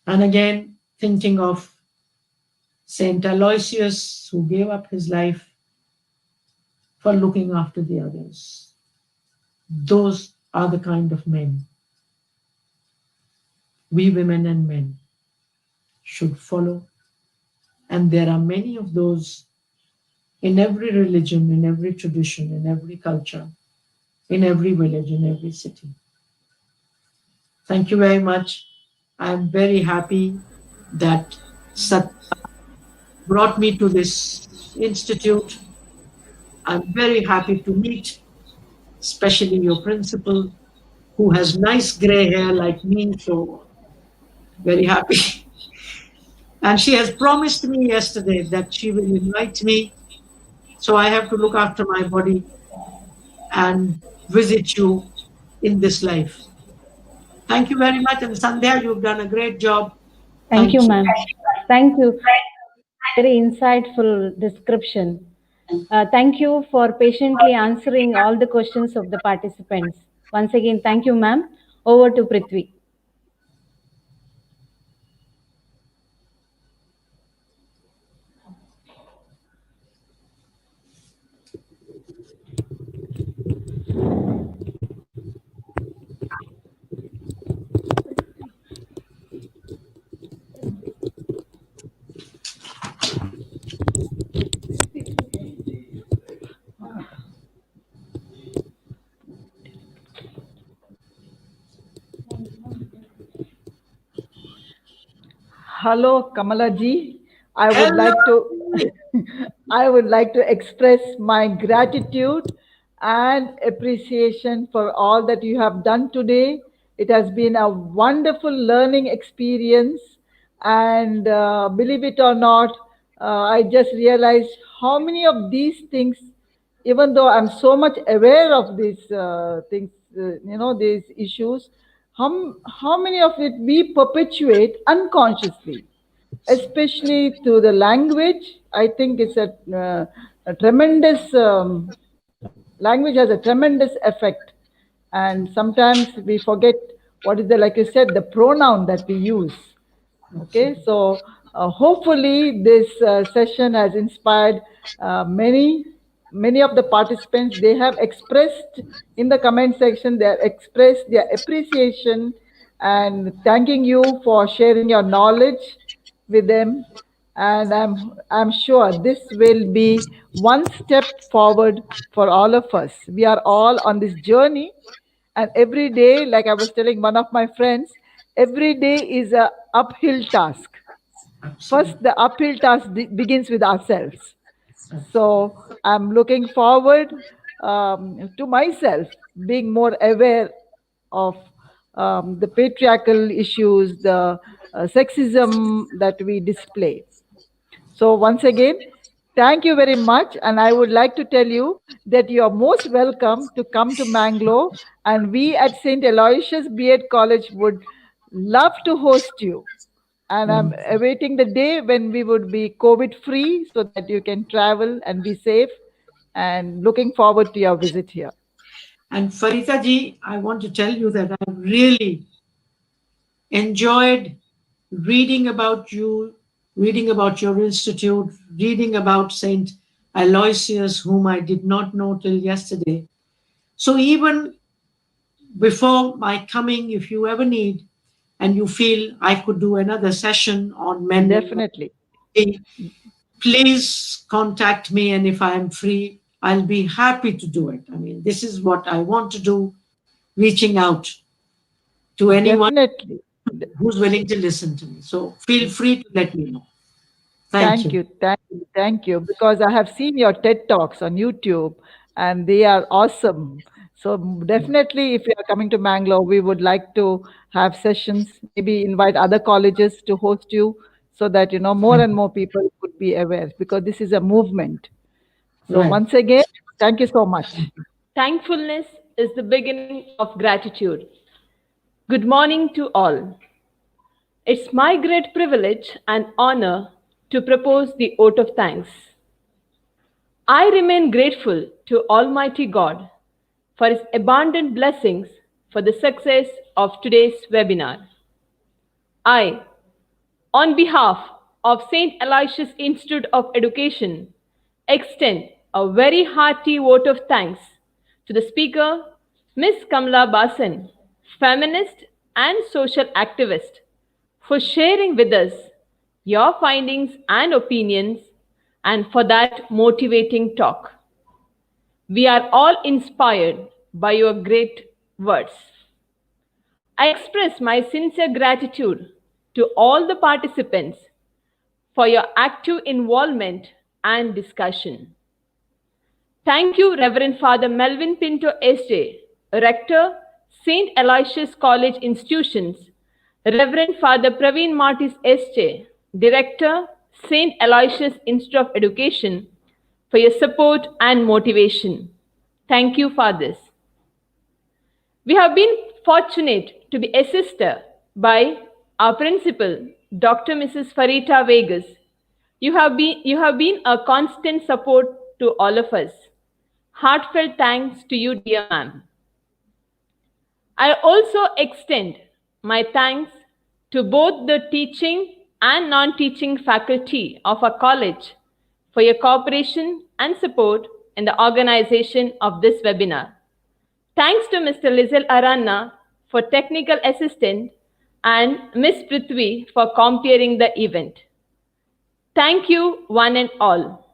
And again, thinking of Saint Aloysius, who gave up his life for looking after the others. Those are the kind of men we women and men should follow. And there are many of those in every religion, in every tradition, in every culture, in every village, in every city. Thank you very much. I'm very happy that Sat brought me to this institute. I'm very happy to meet, especially your principal, who has nice gray hair like me, so very happy. And she has promised me yesterday that she will invite me. So I have to look after my body and visit you in this life. Thank you very much. And Sandhya, you've done a great job. Thank you, ma'am. Thank you. Very insightful description. Thank you for patiently answering all the questions of the participants. Once again, thank you, ma'am. Over to Prithvi. Hello, Kamala ji. I would Hello. like to I would like to express my gratitude and appreciation for all that you have done today. It has been a wonderful learning experience, and believe it or not, I just realized how many of these things, even though I'm so much aware of these things, these issues, how many of it we perpetuate unconsciously, especially through the language. I think it's a tremendous language has a tremendous effect, and sometimes we forget what is the, like you said, the pronoun that we use. Okay, so hopefully this session has inspired many of the participants. They have expressed in the comment section, they have expressed their appreciation and thanking you for sharing your knowledge with them. And I'm sure this will be one step forward for all of us. We are all on this journey, and every day, like I was telling one of my friends, every day is a uphill task. First, the uphill task begins with ourselves. So I'm looking forward to myself being more aware of the patriarchal issues, the sexism that we display. So once again, thank you very much. And I would like to tell you that you are most welcome to come to Mangalore. And we at St. Aloysius B.Ed College would love to host you. And I'm awaiting the day when we would be COVID free so that you can travel and be safe. And looking forward to your visit here. And Farita ji, I want to tell you that I really enjoyed reading about you, reading about your institute, reading about Saint Aloysius, whom I did not know till yesterday. So even before my coming, if you ever need and you feel I could do another session on men, Definitely. please contact me, and if I am free, I'll be happy to do it. I mean, this is what I want to do, reaching out to anyone Definitely. who's willing to listen to me. So feel free to let me know. Thank Thank you. you, thank you, thank you. Because I have seen your TED Talks on YouTube and they are awesome. So definitely, if you are coming to Mangalore, we would like to have sessions, maybe invite other colleges to host you so that, more and more people would be aware, because this is a movement. So Right. once again, thank you so much. Thankfulness is the beginning of gratitude. Good morning to all. It's my great privilege and honor to propose the oath of thanks. I remain grateful to Almighty God for His abundant blessings for the success of today's webinar. I, on behalf of St. Aloysius Institute of Education, extend a very hearty vote of thanks to the speaker, Ms. Kamla Bhasin, feminist and social activist, for sharing with us your findings and opinions, and for that motivating talk. We are all inspired by your great words. I express my sincere gratitude to all the participants for your active involvement and discussion. Thank you, Reverend Father Melvin Pinto S.J., Rector, St. Aloysius College Institutions, Reverend Father Praveen Martis S.J., Director, St. Aloysius Institute of Education, for your support and motivation. Thank you, Fathers. We have been fortunate to be assisted by our principal, Dr. Mrs. Farita Vegas. You have been a constant support to all of us. Heartfelt thanks to you, dear ma'am. I also extend my thanks to both the teaching and non-teaching faculty of our college for your cooperation and support in the organization of this webinar. Thanks to Mr. Lizel Aranna for technical assistance and Ms. Prithvi for comparing the event. Thank you, one and all.